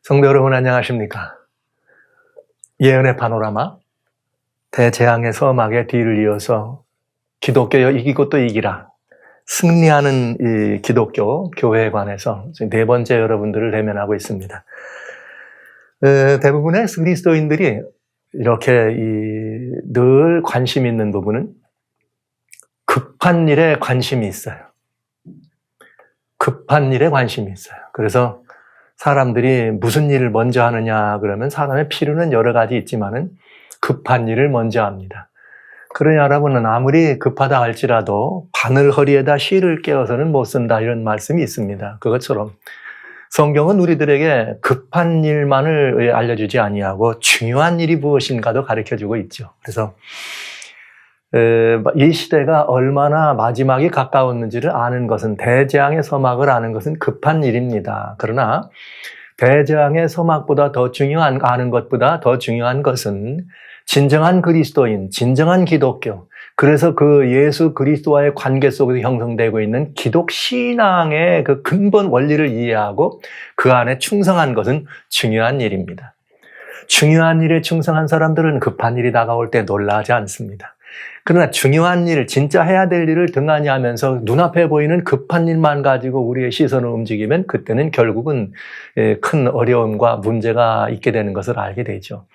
성도 여러분 안녕하십니까? 예언의 파노라마, 대재앙의 서막의 뒤를 이어서 기독교여 이기고 또 이기라, 승리하는 이 기독교 교회에 관해서 네 번째 여러분들을 대면하고 있습니다. 대부분의 그리스도인들이 이렇게 늘 관심 있는 부분은 급한 일에 관심이 있어요. 급한 일에 관심이 있어요. 그래서 사람들이 무슨 일을 먼저 하느냐 그러면 사람의 필요는 여러 가지 있지만은 급한 일을 먼저 합니다. 그러니 여러분은 아무리 급하다 할지라도 바늘 허리에다 실을 깨어서는 못 쓴다 이런 말씀이 있습니다. 그것처럼 성경은 우리들에게 급한 일만을 알려주지 아니하고 중요한 일이 무엇인가도 가르쳐주고 있죠. 그래서 이 시대가 얼마나 마지막이 가까웠는지를 아는 것은, 대재앙의 서막을 아는 것은 급한 일입니다. 그러나 대재앙의 서막보다 더 중요한, 아는 것보다 더 중요한 것은 진정한 그리스도인, 진정한 기독교, 그래서 그 예수 그리스도와의 관계 속에서 형성되고 있는 기독 신앙의 그 근본 원리를 이해하고 그 안에 충성한 것은 중요한 일입니다. 중요한 일에 충성한 사람들은 급한 일이 다가올 때 놀라지 않습니다. 그러나 중요한 일, 진짜 해야 될 일을 등한히 하면서 눈앞에 보이는 급한 일만 가지고 우리의 시선을 움직이면 그때는 결국은 큰 어려움과 문제가 있게 되는 것을 알게 되죠.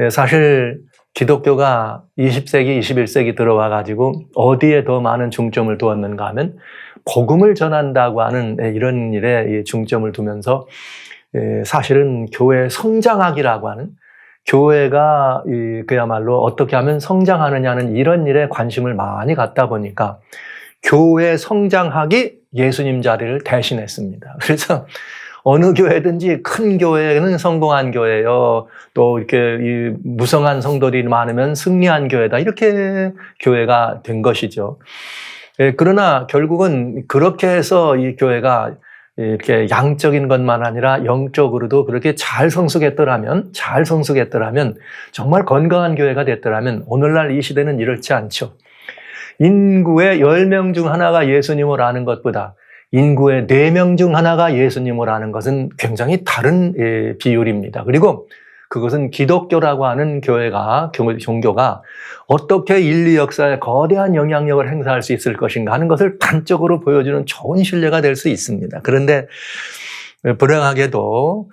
사실 기독교가 20세기, 21세기 들어와 가지고 어디에 더 많은 중점을 두었는가 하면 복음을 전한다고 하는 이런 일에 중점을 두면서 사실은 교회 성장하기라고 하는, 교회가 그야말로 어떻게 하면 성장하느냐는 이런 일에 관심을 많이 갖다 보니까 교회 성장하기 예수님 자리를 대신했습니다. 그래서 어느 교회든지 큰 교회는 성공한 교회요, 또 이렇게 무성한 성도들이 많으면 승리한 교회다, 이렇게 교회가 된 것이죠. 그러나 결국은 그렇게 해서 이 교회가 이렇게 양적인 것만 아니라 영적으로도 그렇게 잘 성숙했더라면, 정말 건강한 교회가 됐더라면 오늘날 이 시대는 이렇지 않죠. 인구의 10명 중 하나가 예수님을 아는 것보다 인구의 4명 중 하나가 예수님을 아는 것은 굉장히 다른 비율입니다. 그리고 그것은 기독교라고 하는 종교가 어떻게 인류 역사에 거대한 영향력을 행사할 수 있을 것인가 하는 것을 단적으로 보여주는 좋은 신뢰가 될 수 있습니다. 그런데 불행하게도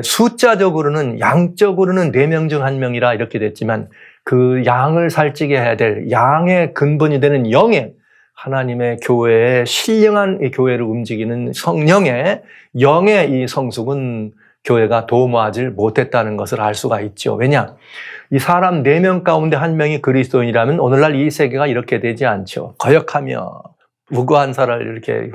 숫자적으로는, 양적으로는 4명 중 1명이라 이렇게 됐지만 그 양을 살찌게 해야 될 양의 근본이 되는 영의, 하나님의 교회의 신령한 이 교회를 움직이는 성령의 영의 이 성숙은 교회가 도모하지 못했다는 것을 알 수가 있죠. 왜냐? 이 사람 4명 가운데 1명이 그리스도인이라면 오늘날 이 세계가 이렇게 되지 않죠. 거역하며, 무고한 사람을 이렇게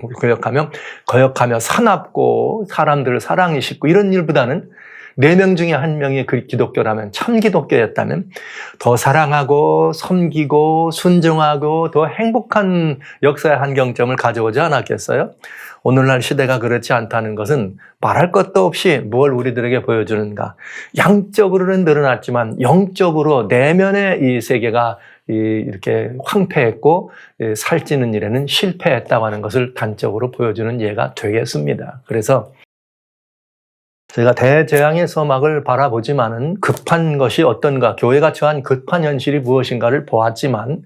거역하며 사납고 사람들을 사랑이 싣고 이런 일보다는 4명 중에 1명이 기독교라면, 참 기독교였다면 더 사랑하고 섬기고 순종하고 더 행복한 역사의 한경점을 가져오지 않았겠어요? 오늘날 시대가 그렇지 않다는 것은 말할 것도 없이 뭘 우리들에게 보여주는가. 양적으로는 늘어났지만 영적으로 내면의 이 세계가 이렇게 황폐했고 살찌는 일에는 실패했다고 하는 것을 단적으로 보여주는 예가 되겠습니다. 그래서 제가 대재앙의 서막을 바라보지만은 급한 것이 어떤가, 교회가 처한 급한 현실이 무엇인가를 보았지만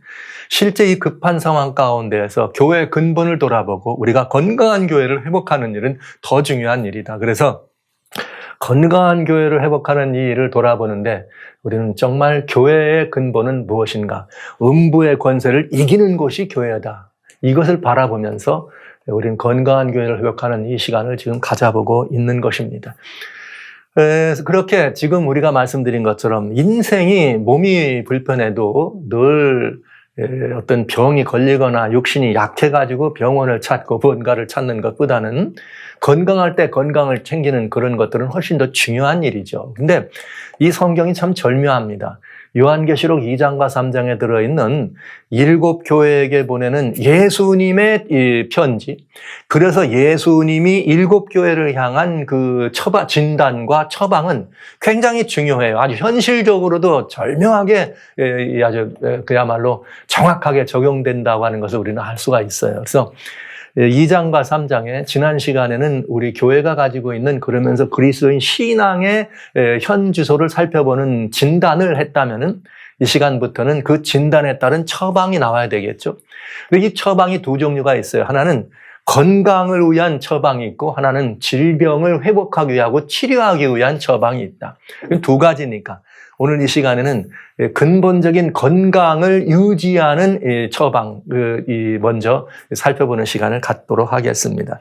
실제 이 급한 상황 가운데에서 교회의 근본을 돌아보고 우리가 건강한 교회를 회복하는 일은 더 중요한 일이다. 그래서 건강한 교회를 회복하는 이 일을 돌아보는데 우리는 정말 교회의 근본은 무엇인가, 음부의 권세를 이기는 곳이 교회다, 이것을 바라보면서 우리는 건강한 교회를 회복하는 이 시간을 지금 가져보고 있는 것입니다. 그렇게 지금 우리가 말씀드린 것처럼 인생이, 몸이 불편해도 늘 어떤 병이 걸리거나 육신이 약해가지고 병원을 찾고 뭔가를 찾는 것보다는 건강할 때 건강을 챙기는 그런 것들은 훨씬 더 중요한 일이죠. 근데 이 성경이 참 절묘합니다. 요한계시록 2장과 3장에 들어있는 7 교회에게 보내는 예수님의 이 편지, 그래서 예수님이 7 교회를 향한 그 진단과 처방은 굉장히 중요해요. 아주 현실적으로도 절묘하게, 아주 그야말로 정확하게 적용된다고 하는 것을 우리는 알 수가 있어요. 그래서 2장과 3장에 지난 시간에는 우리 교회가 가지고 있는 그러면서 그리스도인 신앙의 현 주소를 살펴보는 진단을 했다면은 이 시간부터는 그 진단에 따른 처방이 나와야 되겠죠. 이 처방이 두 종류가 있어요. 하나는 건강을 위한 처방이 있고 하나는 질병을 회복하기 위하고 치료하기 위한 처방이 있다. 두 가지니까 오늘 이 시간에는 근본적인 건강을 유지하는 처방 먼저 살펴보는 시간을 갖도록 하겠습니다.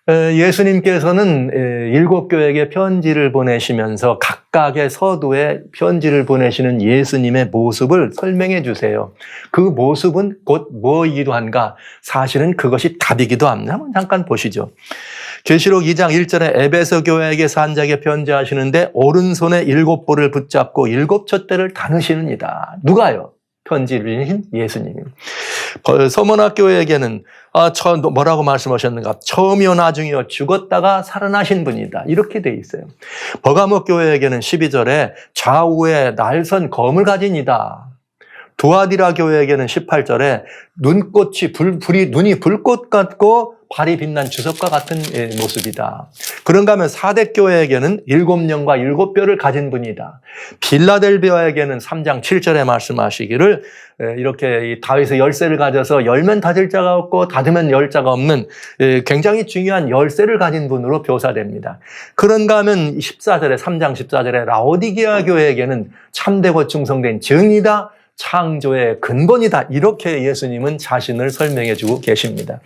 예수님께서는 7교회에게 편지를 보내시면서 각각의 서두에 편지를 보내시는 예수님의 모습을 설명해 주세요. 그 모습은 곧 뭐이기도 한가? 사실은 그것이 답이기도 합니다. 한번 잠깐 보시죠. 계시록 2장 1절에 에베소 교회에게 산자에게 편지하시는데 오른손에 7볼을 붙잡고 7촛대를 다누시느니라. 누가요? 편지를 주신 예수님입니다. 서문학 교회에게는 뭐라고 말씀하셨는가? 처음이요 나중이요 죽었다가 살아나신 분이다. 이렇게 돼 있어요. 버가목 교회에게는 12절에 좌우에 날선 검을 가진 이다. 두아디라 교회에게는 18절에 눈이 불꽃 같고 발이 빛난 주석과 같은 모습이다. 그런가 하면 사대교회에게는 7영과 7뼈를 가진 분이다. 빌라델비아에게는 3장 7절에 말씀하시기를 이렇게 다윗의 열쇠를 가져서 열면 닫을 자가 없고 닫으면 열 자가 없는 굉장히 중요한 열쇠를 가진 분으로 묘사됩니다. 그런가 하면 14절에 3장 14절에 라오디게아 교회에게는 참되고 충성된 증이다. 창조의 근본이다. 이렇게 예수님은 자신을 설명해 주고 계십니다.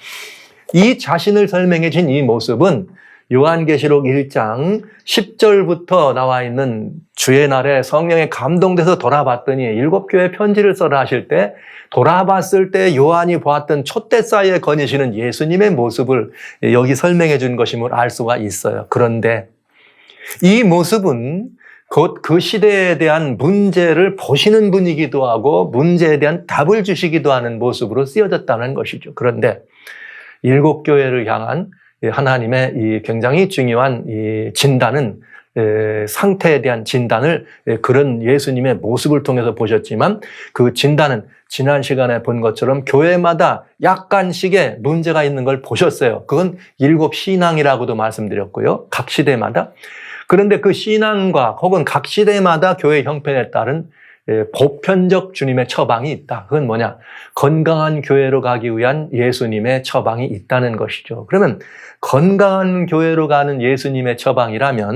이 자신을 설명해 준 이 모습은 요한계시록 1장 10절부터 나와 있는 주의 날에 성령에 감동돼서 돌아봤더니 7교회 편지를 써라 하실 때 돌아봤을 때 요한이 보았던 촛대 사이에 거니시는 예수님의 모습을 여기 설명해 준 것임을 알 수가 있어요. 그런데 이 모습은 곧 그 시대에 대한 문제를 보시는 분이기도 하고 문제에 대한 답을 주시기도 하는 모습으로 쓰여졌다는 것이죠. 그런데 7교회를 향한 하나님의 이 굉장히 중요한 이 진단은 상태에 대한 진단을 그런 예수님의 모습을 통해서 보셨지만 그 진단은 지난 시간에 본 것처럼 교회마다 약간씩의 문제가 있는 걸 보셨어요. 그건 7신앙이라고도 말씀드렸고요. 각 시대마다. 그런데 그 신앙과 혹은 각 시대마다 교회 형편에 따른 보편적 주님의 처방이 있다. 그건 뭐냐? 건강한 교회로 가기 위한 예수님의 처방이 있다는 것이죠. 그러면 건강한 교회로 가는 예수님의 처방이라면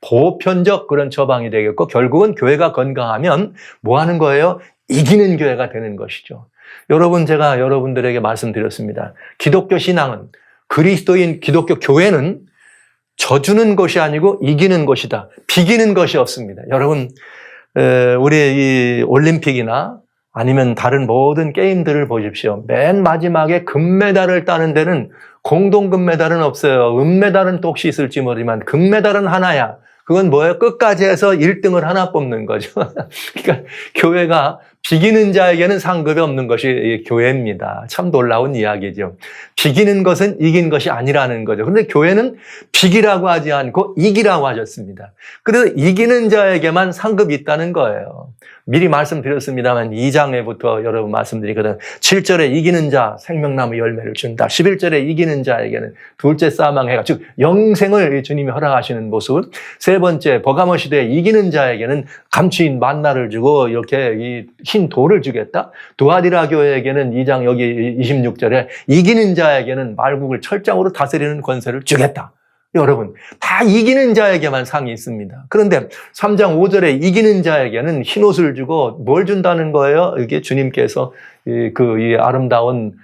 보편적 그런 처방이 되겠고 결국은 교회가 건강하면 뭐 하는 거예요? 이기는 교회가 되는 것이죠. 여러분, 제가 여러분들에게 말씀드렸습니다. 기독교 신앙은 그리스도인 기독교 교회는 져주는 것이 아니고 이기는 것이다. 비기는 것이 없습니다. 여러분, 우리 이 올림픽이나 아니면 다른 모든 게임들을 보십시오. 맨 마지막에 금메달을 따는 데는 공동 금메달은 없어요. 은메달은 또 혹시 있을지 모르지만 금메달은 하나야. 그건 뭐예요? 끝까지 해서 1등을 하나 뽑는 거죠. 그러니까 교회가 비기는 자에게는 상급이 없는 것이 교회입니다. 참 놀라운 이야기죠. 비기는 것은 이긴 것이 아니라는 거죠. 그런데 교회는 비기라고 하지 않고 이기라고 하셨습니다. 그래서 이기는 자에게만 상급이 있다는 거예요. 미리 말씀드렸습니다만 2장에부터 여러분 말씀드리거든. 7절에 이기는 자 생명나무 열매를 준다. 11절에 이기는 자에게는 둘째 사망해가 즉 영생을 주님이 허락하시는 모습. 세 번째 버가모 시대에 이기는 자에게는 감추인 만나를 주고 이렇게 이 흰 돌을 주겠다. 두아디라 교회에게는 2장 여기 26절에 이기는 자에게는 말국을 철장으로 다스리는 권세를 주겠다. 여러분, 다 이기는 자에게만 상이 있습니다. 그런데 3장 5절에 이기는 자에게는 흰옷을 주고 뭘 준다는 거예요? 이게 주님께서 이 아름다운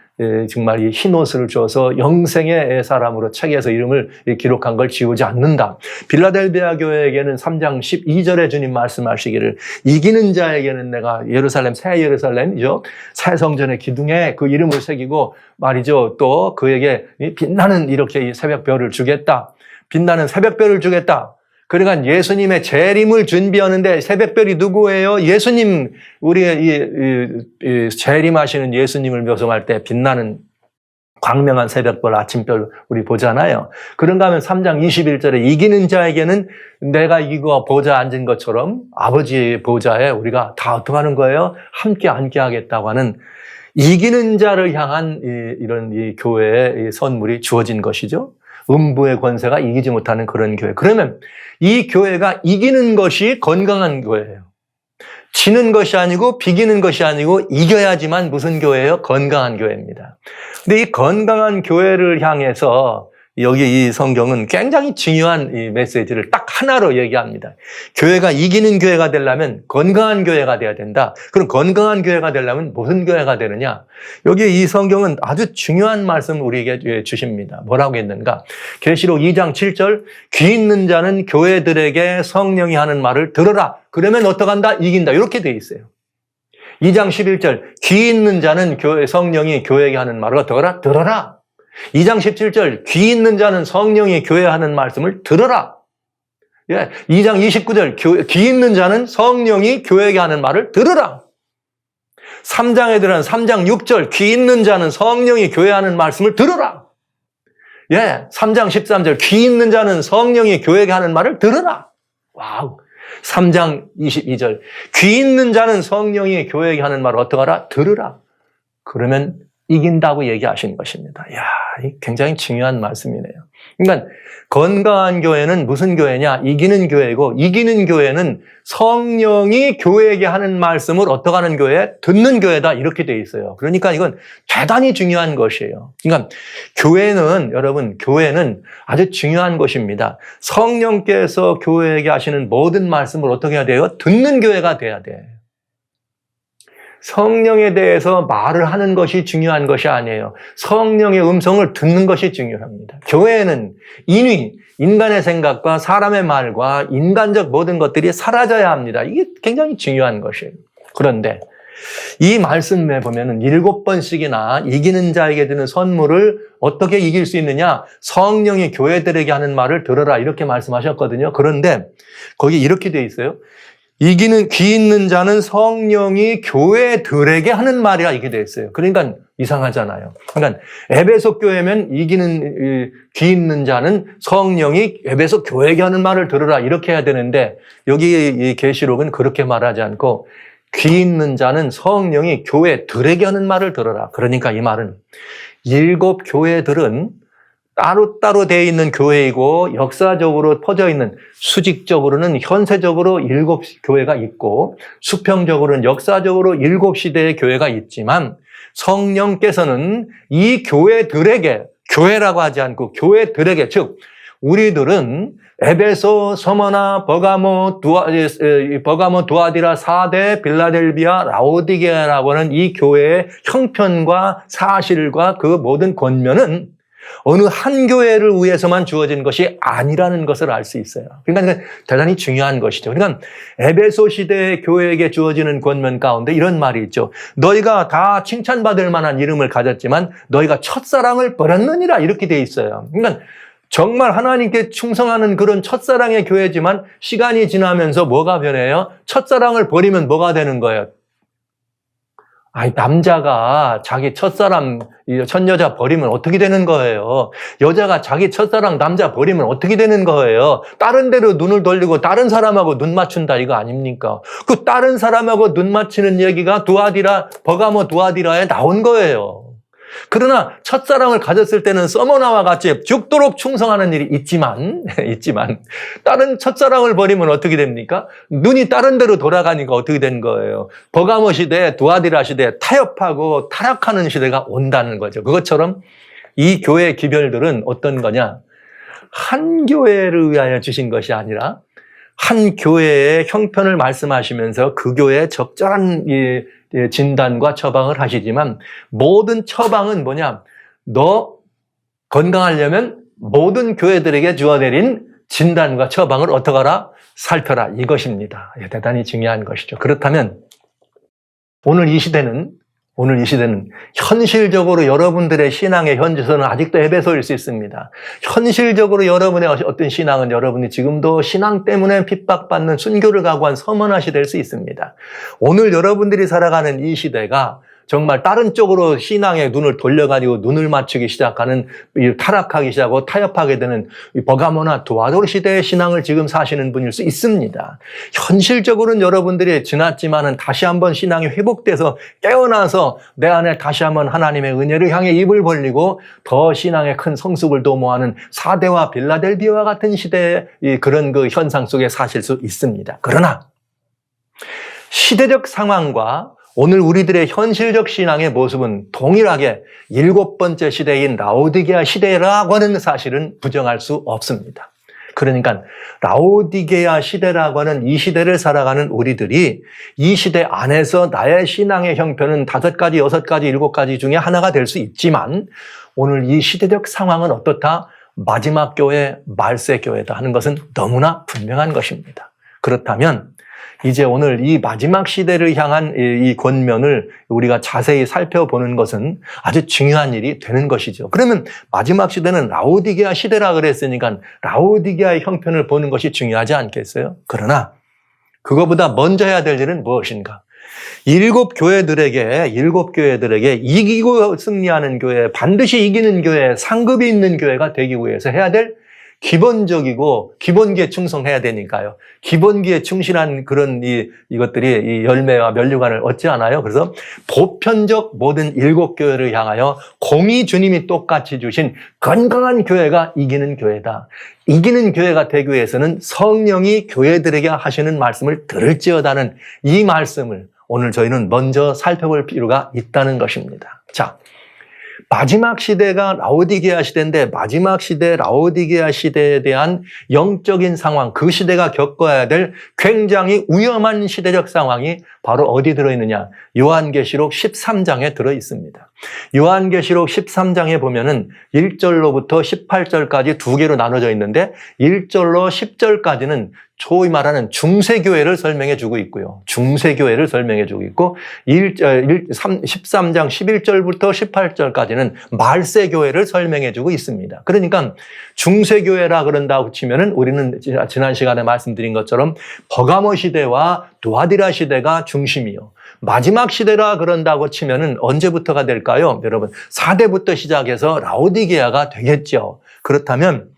정말 이 흰옷을 줘서 영생의 사람으로 책에서 이름을 기록한 걸 지우지 않는다. 빌라델비아 교회에게는 3장 12절에 주님 말씀하시기를 이기는 자에게는 내가 예루살렘, 새 예루살렘이죠. 새 성전의 기둥에 그 이름을 새기고 말이죠. 또 그에게 빛나는 이렇게 새벽별을 주겠다. 빛나는 새벽별을 주겠다. 그러니까 예수님의 재림을 준비하는데 새벽별이 누구예요? 예수님, 우리의 이 재림하시는 예수님을 묘송할 때 빛나는 광명한 새벽별, 아침별 우리 보잖아요. 그런가 하면 3장 21절에 이기는 자에게는 내가 이거 보좌에 앉은 것처럼 아버지의 보좌에 우리가 다 어떻게 하는 거예요? 함께 앉게 하겠다고 하는 이기는 자를 향한 이런 교회의 선물이 주어진 것이죠. 음부의 권세가 이기지 못하는 그런 교회. 그러면 이 교회가 이기는 것이 건강한 교회예요. 지는 것이 아니고 비기는 것이 아니고 이겨야지만 무슨 교회예요? 건강한 교회입니다. 근데 이 건강한 교회를 향해서 여기 이 성경은 굉장히 중요한 이 메시지를 딱 하나로 얘기합니다. 교회가 이기는 교회가 되려면 건강한 교회가 돼야 된다. 그럼 건강한 교회가 되려면 무슨 교회가 되느냐? 여기 이 성경은 아주 중요한 말씀을 우리에게 주십니다. 뭐라고 했는가? 계시록 2장 7절 귀 있는 자는 교회들에게 성령이 하는 말을 들으라. 그러면 어떡한다? 이긴다. 이렇게 돼 있어요. 2장 11절 귀 있는 자는 성령이 교회에게 하는 말을 어떡하라? 들어라. 2장 17절 귀 있는 자는 성령이 교회에 하는 말씀을 들으라. 2장 29절 귀 있는 자는 성령이 교회에게 하는 말을 들으라. 3장에 들어간 3장 6절 귀 있는 자는 성령이 교회에 하는 말씀을 들으라. 3장 13절 귀 있는 자는 성령이 교회에게 하는 말을 들으라. 와우. 3장 22절 귀 있는 자는 성령이 교회에게 하는 말을 어떡하라? 들으라. 그러면 이긴다고 얘기하신 것입니다. 이야, 굉장히 중요한 말씀이네요. 그러니까 건강한 교회는 무슨 교회냐? 이기는 교회이고 이기는 교회는 성령이 교회에게 하는 말씀을 어떻게 하는 교회? 듣는 교회다 이렇게 돼 있어요. 그러니까 이건 대단히 중요한 것이에요. 그러니까 교회는 여러분 교회는 아주 중요한 것입니다. 성령께서 교회에게 하시는 모든 말씀을 어떻게 해야 돼요? 듣는 교회가 돼야 돼. 성령에 대해서 말을 하는 것이 중요한 것이 아니에요. 성령의 음성을 듣는 것이 중요합니다. 교회는 인간의 생각과 사람의 말과 인간적 모든 것들이 사라져야 합니다. 이게 굉장히 중요한 것이에요. 그런데 이 말씀에 보면은 7번씩이나 이기는 자에게 드는 선물을 어떻게 이길 수 있느냐? 성령이 교회들에게 하는 말을 들어라 이렇게 말씀하셨거든요. 그런데 거기 이렇게 돼 있어요. 귀 있는 자는 성령이 교회들에게 하는 말이라 이렇게 되어 있어요. 그러니까 이상하잖아요. 그러니까 에베소 교회면 귀 있는 자는 성령이 에베소 교회에게 하는 말을 들으라 이렇게 해야 되는데 여기 이 계시록은 그렇게 말하지 않고 귀 있는 자는 성령이 교회들에게 하는 말을 들으라. 그러니까 이 말은 7 교회들은 따로따로 되어 있는 교회이고 역사적으로 퍼져 있는 수직적으로는 현세적으로 7 교회가 있고 수평적으로는 역사적으로 7시대의 교회가 있지만 성령께서는 이 교회들에게 교회라고 하지 않고 교회들에게 즉 우리들은 에베소, 서머나, 버가모, 두아디라, 사대, 빌라델비아, 라오디게라고 하는 이 교회의 형편과 사실과 그 모든 권면은 어느 한 교회를 위해서만 주어진 것이 아니라는 것을 알 수 있어요. 그러니까 대단히 중요한 것이죠. 그러니까 에베소 시대의 교회에게 주어지는 권면 가운데 이런 말이 있죠. 너희가 다 칭찬받을 만한 이름을 가졌지만 너희가 첫사랑을 버렸느니라 이렇게 돼 있어요. 그러니까 정말 하나님께 충성하는 그런 첫사랑의 교회지만 시간이 지나면서 뭐가 변해요? 첫사랑을 버리면 뭐가 되는 거예요? 남자가 자기 첫사람, 첫여자 버리면 어떻게 되는 거예요? 여자가 자기 첫사랑 남자 버리면 어떻게 되는 거예요? 다른 데로 눈을 돌리고 다른 사람하고 눈 맞춘다 이거 아닙니까? 그 다른 사람하고 눈 맞추는 얘기가 버가모 두아디라에 나온 거예요. 그러나 첫사랑을 가졌을 때는 서머나와 같이 죽도록 충성하는 일이 있지만 다른 첫사랑을 버리면 어떻게 됩니까? 눈이 다른 데로 돌아가니까 어떻게 된 거예요? 버가모 시대, 두아디라 시대 타협하고 타락하는 시대가 온다는 거죠. 그것처럼 이 교회 기별들은 어떤 거냐? 한 교회를 위하여 주신 것이 아니라 한 교회의 형편을 말씀하시면서 그 교회에 적절한 진단과 처방을 하시지만 모든 처방은 뭐냐? 너 건강하려면 모든 교회들에게 주어내린 진단과 처방을 어떻게 하라? 살펴라. 이것입니다. 대단히 중요한 것이죠. 그렇다면 오늘 이 시대는 현실적으로 여러분들의 신앙의 현주소는 아직도 에베소일 수 있습니다. 현실적으로 여러분의 어떤 신앙은 여러분이 지금도 신앙 때문에 핍박받는 순교를 각오한 서머나 시대일 수 있습니다. 오늘 여러분들이 살아가는 이 시대가 정말 다른 쪽으로 신앙의 눈을 돌려가지고 눈을 맞추기 시작하는, 타락하기 시작하고 타협하게 되는 버가모나 두아도르 시대의 신앙을 지금 사시는 분일 수 있습니다. 현실적으로는 여러분들이 지났지만은 다시 한번 신앙이 회복돼서 깨어나서 내 안에 다시 한번 하나님의 은혜를 향해 입을 벌리고 더 신앙의 큰 성숙을 도모하는 사대와 빌라델비아와 같은 시대의 그런 그 현상 속에 사실 수 있습니다. 그러나 시대적 상황과 오늘 우리들의 현실적 신앙의 모습은 동일하게 7번째 시대인 라오디게아 시대라고 하는 사실은 부정할 수 없습니다. 그러니까 라오디게아 시대라고 하는 이 시대를 살아가는 우리들이 이 시대 안에서 나의 신앙의 형편은 5가지, 6가지, 7가지 중에 하나가 될 수 있지만 오늘 이 시대적 상황은 어떻다? 마지막 교회, 말세 교회다 하는 것은 너무나 분명한 것입니다. 그렇다면 이제 오늘 이 마지막 시대를 향한 이 권면을 우리가 자세히 살펴보는 것은 아주 중요한 일이 되는 것이죠. 그러면 마지막 시대는 라오디게아 시대라 그랬으니까 라오디게아의 형편을 보는 것이 중요하지 않겠어요? 그러나 그거보다 먼저 해야 될 일은 무엇인가? 7교회들에게 이기고 승리하는 교회, 반드시 이기는 교회, 상급이 있는 교회가 되기 위해서 해야 될 기본적이고 기본기에 충성해야 되니까요. 기본기에 충실한 그런 이것들이 이 열매와 면류관을 얻지 않아요. 그래서 보편적 모든 7교회를 향하여 공의 주님이 똑같이 주신 건강한 교회가 이기는 교회다. 이기는 교회가 되기 위해서는 성령이 교회들에게 하시는 말씀을 들을지어다는 이 말씀을 오늘 저희는 먼저 살펴볼 필요가 있다는 것입니다. 자, 마지막 시대가 라오디게아 시대인데 마지막 시대 라오디게아 시대에 대한 영적인 상황, 그 시대가 겪어야 될 굉장히 위험한 시대적 상황이 바로 어디 들어있느냐? 요한계시록 13장에 들어있습니다. 요한계시록 13장에 보면은 1절로부터 18절까지 두 개로 나눠져 있는데 1절로 10절까지는 소위 말하는 중세교회를 설명해 주고 있고요. 중세교회를 설명해 주고 있고 13장 11절부터 18절까지는 말세교회를 설명해 주고 있습니다. 그러니까 중세교회라 그런다고 치면은 우리는 지난 시간에 말씀드린 것처럼 버가모 시대와 두아디라 시대가 중심이요. 마지막 시대라 그런다고 치면은 언제부터가 될까요? 여러분, 4대부터 시작해서 라오디게아가 되겠죠. 그렇다면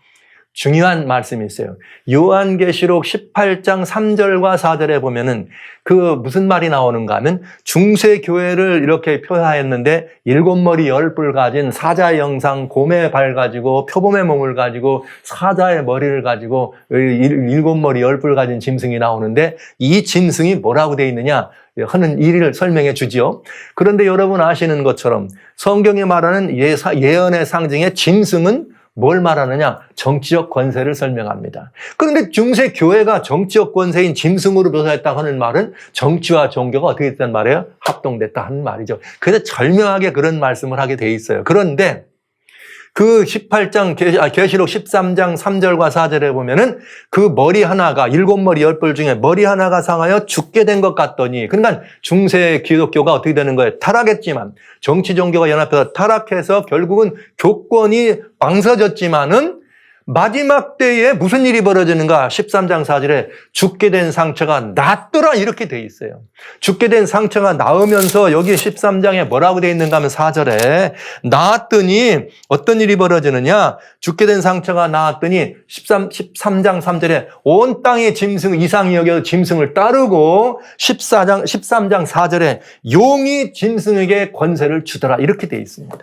중요한 말씀이 있어요. 요한계시록 18장 3절과 4절에 보면은 그 무슨 말이 나오는가 하면 중세교회를 이렇게 표현했는데 7머리 10뿔 가진 사자의 형상, 곰의 발 가지고 표범의 몸을 가지고 사자의 머리를 가지고 7머리 10뿔 가진 짐승이 나오는데 이 짐승이 뭐라고 되어 있느냐 하는 일을 설명해 주지요. 그런데 여러분 아시는 것처럼 성경이 말하는 예언의 상징의 짐승은 뭘 말하느냐? 정치적 권세를 설명합니다. 그런데 중세 교회가 정치적 권세인 짐승으로 묘사했다고 하는 말은 정치와 종교가 어떻게 됐단 말이에요? 합동됐다 하는 말이죠. 그래서 절묘하게 그런 말씀을 하게 돼 있어요. 그런데 그 18장, 계시록 13장 3절과 4절에 보면은 그 머리 하나가 7머리 10뿔 중에 머리 하나가 상하여 죽게 된 것 같더니, 그러니까 중세 기독교가 어떻게 되는 거예요? 타락했지만, 정치 종교가 연합해서 타락해서 결국은 교권이 망설여졌지만은 마지막 때에 무슨 일이 벌어지는가? 13장 4절에 죽게 된 상처가 낫더라 이렇게 돼 있어요. 죽게 된 상처가 나으면서 여기 13장에 뭐라고 돼 있는가 하면 4절에 나았더니 어떤 일이 벌어지느냐? 죽게 된 상처가 나았더니 13장 3절에 온 땅의 짐승 이상이 여겨 짐승을 따르고 13장 4절에 용이 짐승에게 권세를 주더라 이렇게 돼 있습니다.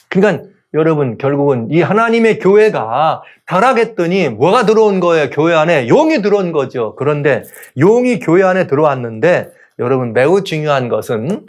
그러니까 여러분 결국은 이 하나님의 교회가 타락했더니 뭐가 들어온 거예요? 교회 안에 용이 들어온 거죠. 그런데 용이 교회 안에 들어왔는데 여러분 매우 중요한 것은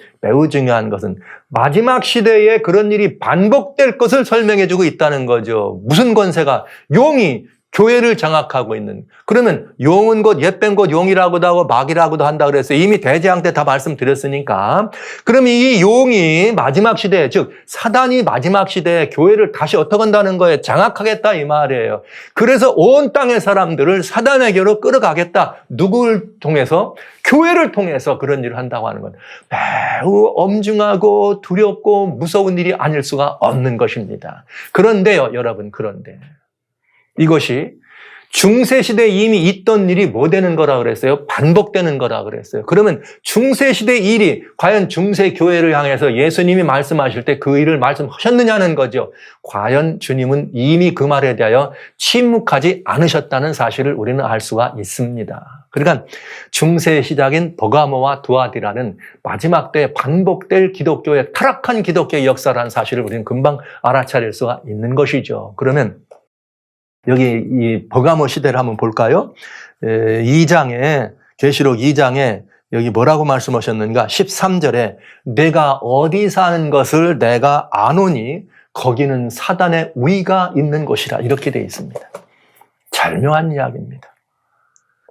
마지막 시대에 그런 일이 반복될 것을 설명해 주고 있다는 거죠. 무슨 권세가? 용이 교회를 장악하고 있는. 그러면 용은 곧 옛뱀 곧 용이라고도 하고 마귀라고도 한다 그랬어요. 이미 대제왕 때 다 말씀드렸으니까. 그러면 이 용이 마지막 시대에, 즉 사단이 마지막 시대에 교회를 다시 어떻게 한다는 거예요? 장악하겠다 이 말이에요. 그래서 온 땅의 사람들을 사단에게로 끌어가겠다. 누구를 통해서? 교회를 통해서 그런 일을 한다고 하는 건 매우 엄중하고 두렵고 무서운 일이 아닐 수가 없는 것입니다. 그런데요, 여러분, 그런데 이것이 중세시대에 이미 있던 일이 뭐 되는 거라 그랬어요? 반복되는 거라 그랬어요. 그러면 중세시대 일이 과연 중세교회를 향해서 예수님이 말씀하실 때 그 일을 말씀하셨느냐는 거죠. 과연 주님은 이미 그 말에 대하여 침묵하지 않으셨다는 사실을 우리는 알 수가 있습니다. 그러니까 중세의 시작인 버가모와 두아디라는 마지막 때에 반복될 기독교의 타락한 기독교의 역사라는 사실을 우리는 금방 알아차릴 수가 있는 것이죠. 그러면 여기 이 버가모 시대를 한번 볼까요? 2장에 계시록 2장에 여기 뭐라고 말씀하셨는가? 13절에 내가 어디 사는 것을 내가 아노니 거기는 사단의 위가 있는 곳이라 이렇게 되어 있습니다. 절묘한 이야기입니다.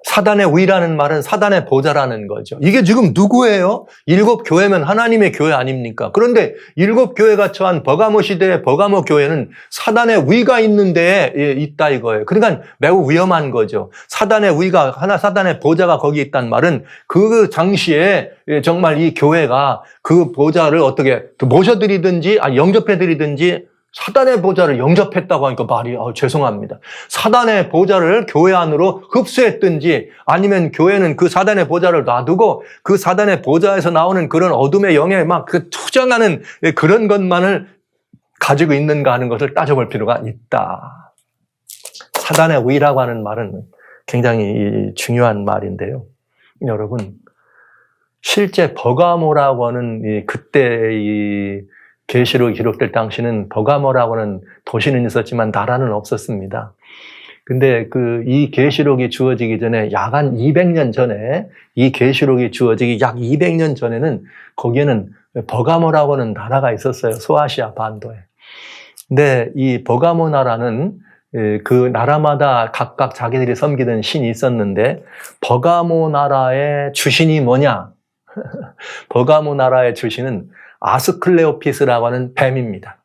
사단의 위라는 말은 사단의 보좌라는 거죠. 이게 지금 누구예요? 7교회면 하나님의 교회 아닙니까? 그런데 7교회가 처한 버가모 시대의 버가모 교회는 사단의 위가 있는 데에 있다 이거예요. 그러니까 매우 위험한 거죠. 사단의 위가, 사단의 보좌가 거기 있다는 말은 그 당시에 정말 이 교회가 그 보좌를 어떻게 모셔드리든지 영접해드리든지 사단의 보좌를 영접했다고 하니까 말이 죄송합니다. 사단의 보좌를 교회 안으로 흡수했든지 아니면 교회는 그 사단의 보좌를 놔두고 그 사단의 보좌에서 나오는 그런 어둠의 영에 막 그 투정하는 그런 것만을 가지고 있는가 하는 것을 따져볼 필요가 있다. 사단의 위라고 하는 말은 굉장히 중요한 말인데요. 여러분, 실제 버가모라고 하는 그때 이 계시록이 기록될 당시는 버가모라고 하는 도시는 있었지만 나라는 없었습니다. 근데 이 계시록이 주어지기 전에 약 한 200년 전에 이 계시록이 주어지기 약 200년 전에는 거기에는 버가모라고 하는 나라가 있었어요. 소아시아 반도에. 근데 이 버가모 나라는 그 나라마다 각각 자기들이 섬기던 신이 있었는데 버가모 나라의 주신이 뭐냐? 버가모 나라의 주신은 아스클레오피스라고 하는 뱀입니다.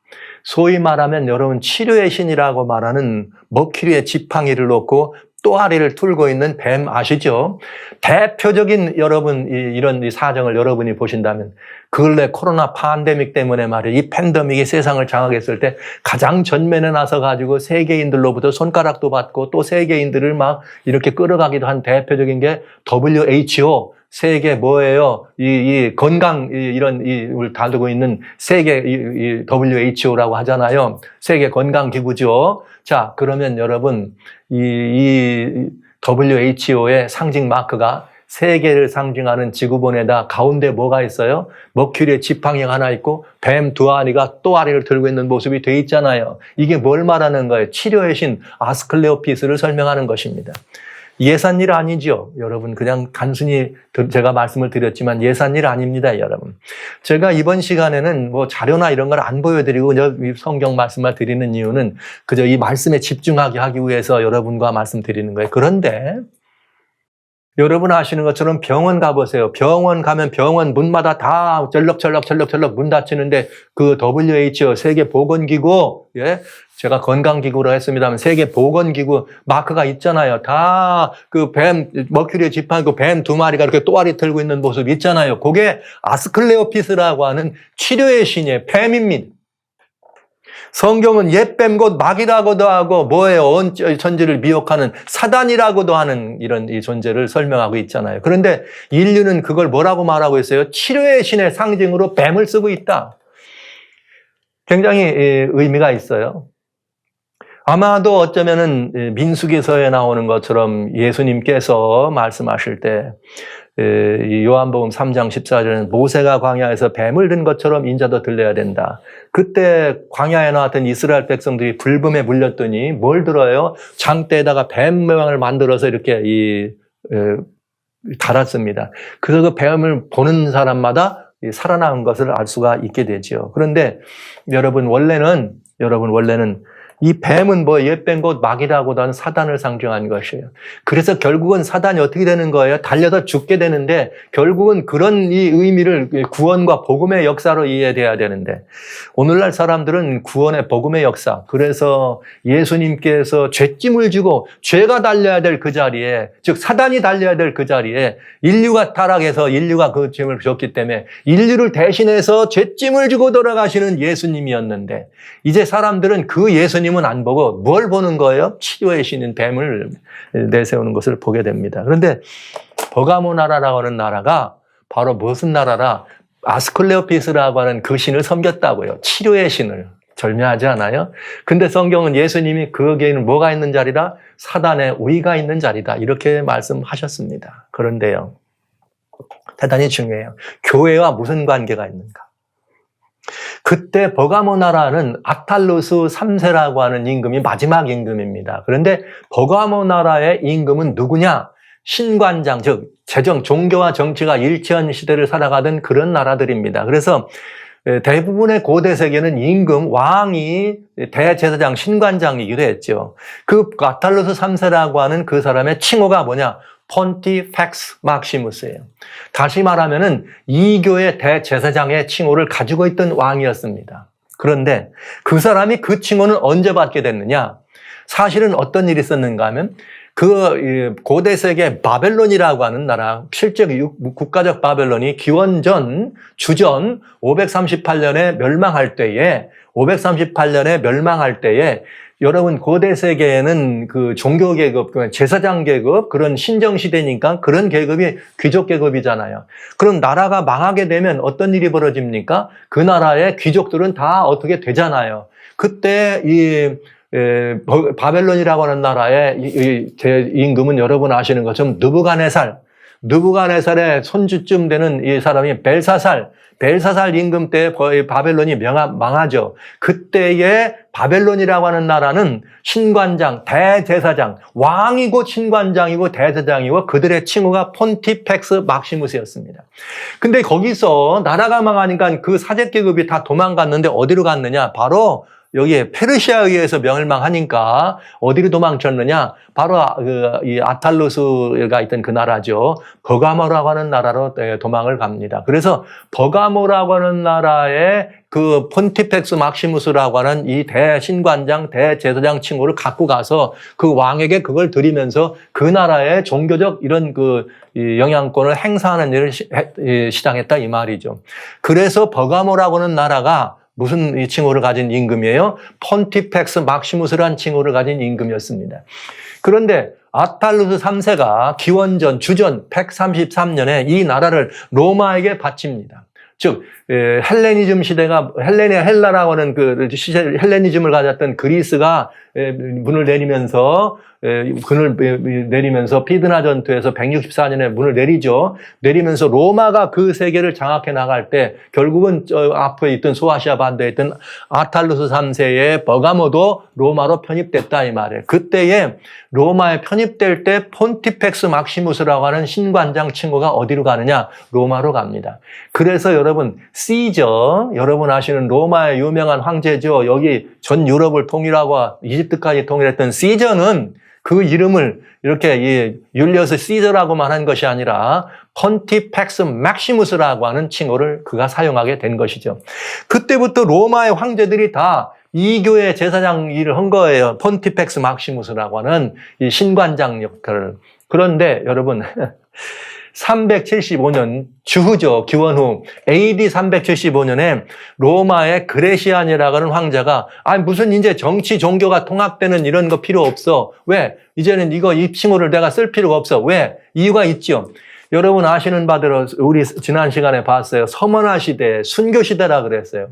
소위 말하면 여러분 치료의 신이라고 말하는 머큐리의 지팡이를 놓고 또아리를 틀고 있는 뱀 아시죠? 대표적인 여러분 이런 사정을 여러분이 보신다면 근래 코로나 팬데믹 때문에 말이에요. 이 팬데믹이 세상을 장악했을 때 가장 전면에 나서 가지고 세계인들로부터 손가락도 받고 또 세계인들을 막 이렇게 끌어가기도 한 대표적인 게 WHO 세계 뭐예요? 이 건강 이런 이걸 다루고 있는 세계 이 WHO라고 하잖아요. 세계 건강 기구죠. 자, 그러면 여러분 이 WHO의 상징 마크가 세계를 상징하는 지구본에다 가운데 뭐가 있어요? 머큐리의 지팡이가 하나 있고 뱀 두 아리가 또 아리를 들고 있는 모습이 돼 있잖아요. 이게 뭘 말하는 거예요? 치료의 신 아스클레오피스를 설명하는 것입니다. 예산일 아니죠. 여러분 그냥 단순히 제가 말씀을 드렸지만 예산일 아닙니다. 여러분. 제가 이번 시간에는 뭐 자료나 이런 걸 안 보여드리고 성경 말씀을 드리는 이유는 그저 이 말씀에 집중하게 하기 위해서 여러분과 말씀드리는 거예요. 그런데 여러분 아시는 것처럼 병원 가보세요. 병원 가면 병원 문마다 다 절럭절럭 문 닫히는데 그 WHO 세계보건기구, 예? 제가 건강기구로 했습니다만 세계보건기구 마크가 있잖아요. 다 그 뱀, 머큐리의 지팡이 뱀 두 마리가 이렇게 또아리 들고 있는 모습 있잖아요. 그게 아스클레오피스라고 하는 치료의 신의 뱀입니다. 성경은 옛뱀 곧 마귀라고도 하고 뭐예요? 천지를 미혹하는 사단이라고도 하는 이런 이 존재를 설명하고 있잖아요. 그런데 인류는 그걸 뭐라고 말하고 있어요? 치료의 신의 상징으로 뱀을 쓰고 있다. 굉장히 의미가 있어요. 아마도 어쩌면은 민수기서에 나오는 것처럼 예수님께서 말씀하실 때 요한복음 3장 14절에는 모세가 광야에서 뱀을 든 것처럼 인자도 들려야 된다. 그때 광야에 나왔던 이스라엘 백성들이 불금에 물렸더니 뭘 들어요? 장대에다가 뱀 모양을 만들어서 이렇게 달았습니다. 그래서 그 뱀을 보는 사람마다 살아나온 것을 알 수가 있게 되죠. 그런데 여러분 원래는 이 뱀은 뭐 옛뱀 곧 마귀라고도 하는 사단을 상징한 것이에요. 그래서 결국은 사단이 어떻게 되는 거예요? 달려서 죽게 되는데 결국은 그런 이 의미를 구원과 복음의 역사로 이해돼야 되는데 오늘날 사람들은 구원의 복음의 역사, 그래서 예수님께서 죄짐을 지고 죄가 달려야 될 그 자리에, 즉 사단이 달려야 될 그 자리에 인류가 타락해서 인류가 그 죄를 졌기 때문에 인류를 대신해서 죄짐을 지고 돌아가시는 예수님이었는데 이제 사람들은 그 예수님 예수님은 안 보고 뭘 보는 거예요? 치료의 신인 뱀을 내세우는 것을 보게 됩니다. 그런데 버가모 나라라고 하는 나라가 바로 무슨 나라라? 아스클레오피스라고 하는 그 신을 섬겼다고요. 치료의 신을. 절묘하지 않아요? 근데 성경은 예수님이 거기에는 뭐가 있는 자리라? 사단의 우위가 있는 자리다. 이렇게 말씀하셨습니다. 그런데요, 대단히 중요해요. 교회와 무슨 관계가 있는가? 그때 버가모 나라는 아탈루스 3세라고 하는 임금이 마지막 임금입니다. 그런데 버가모 나라의 임금은 누구냐? 신관장, 즉 재정, 종교와 정치가 일치한 시대를 살아가던 그런 나라들입니다. 그래서 대부분의 고대 세계는 임금, 왕이 대제사장, 신관장이기도 했죠. 그 아탈루스 3세라고 하는 그 사람의 칭호가 뭐냐? 폰티펙스 막시무스예요. 다시 말하면은 이교의 대제사장의 칭호를 가지고 있던 왕이었습니다. 그런데 그 사람이 그 칭호는 언제 받게 됐느냐? 사실은 어떤 일이 있었는가 하면 그 고대 세계 바벨론이라고 하는 나라, 실제 국가적 바벨론이 기원전 주전 538년에 멸망할 때에 여러분 고대 세계에는 그 종교 계급, 제사장 계급, 그런 신정 시대니까 그런 계급이 귀족 계급이잖아요. 그럼 나라가 망하게 되면 어떤 일이 벌어집니까? 그 나라의 귀족들은 다 어떻게 되잖아요. 그때 바벨론이라고 하는 나라의 임금은 여러분 아시는 것처럼 느부갓네살의 손주쯤 되는 이 사람이 벨사살 임금 때 바벨론이 망하죠. 그때의 바벨론이라고 하는 나라는 신관장, 대제사장, 왕이고 신관장이고 대제사장이고 그들의 칭호가 폰티펙스 막시무스였습니다. 근데 거기서 나라가 망하니까 그 사제계급이 다 도망갔는데 어디로 갔느냐? 바로 여기에 페르시아에 의해서 멸망하니까 어디로 도망쳤느냐? 바로 이 아탈루스가 있던 그 나라죠. 버가모라고 하는 나라로 도망을 갑니다. 그래서 버가모라고 하는 나라의 그 폰티펙스 막시무스라고 하는 이 대신관장, 대제사장 칭호를 갖고 가서 그 왕에게 그걸 드리면서 그 나라의 종교적 이런 그 영향권을 행사하는 일을 시작했다 이 말이죠. 그래서 버가모라고 하는 나라가 무슨 칭호를 가진 임금이에요? 폰티펙스 막시무스라는 칭호를 가진 임금이었습니다. 그런데 아탈루스 3세가 기원전 주전 133년에 이 나라를 로마에게 바칩니다. 즉 헬레니즘 시대가 헬라라고 하는 그 헬레니즘을 가졌던 그리스가 문을 내리면서 피드나 전투에서 164년에 문을 내리면서 로마가 그 세계를 장악해 나갈 때 결국은 앞에 있던 소아시아 반도에 있던 아탈루스 3세의 버가모도 로마로 편입됐다 이 말이에요. 그때에 로마에 편입될 때 폰티펙스 막시무스라고 하는 신관장 칭호가 어디로 가느냐? 로마로 갑니다. 그래서 여러분 시저, 여러분 아시는 로마의 유명한 황제죠. 여기 전 유럽을 통일하고 이집트까지 통일했던 시저는 그 이름을 이렇게 율리어스 시저라고만 한 것이 아니라 폰티펙스 막시무스라고 하는 칭호를 그가 사용하게 된 것이죠. 그때부터 로마의 황제들이 다 이교의 제사장 일을 한 거예요. 폰티펙스 막시무스라고 하는 이 신관장 역할을. 그런데 여러분 375년 주후죠. 기원 후 AD 375년에 로마의 그레시안이라고 하는 황제가 무슨 이제 정치 종교가 통합되는 이런 거 필요 없어. 왜? 이제는 이 칭호를 내가 쓸 필요가 없어. 왜? 이유가 있죠. 여러분 아시는 바대로 우리 지난 시간에 봤어요. 서머나 시대, 순교 시대라 그랬어요.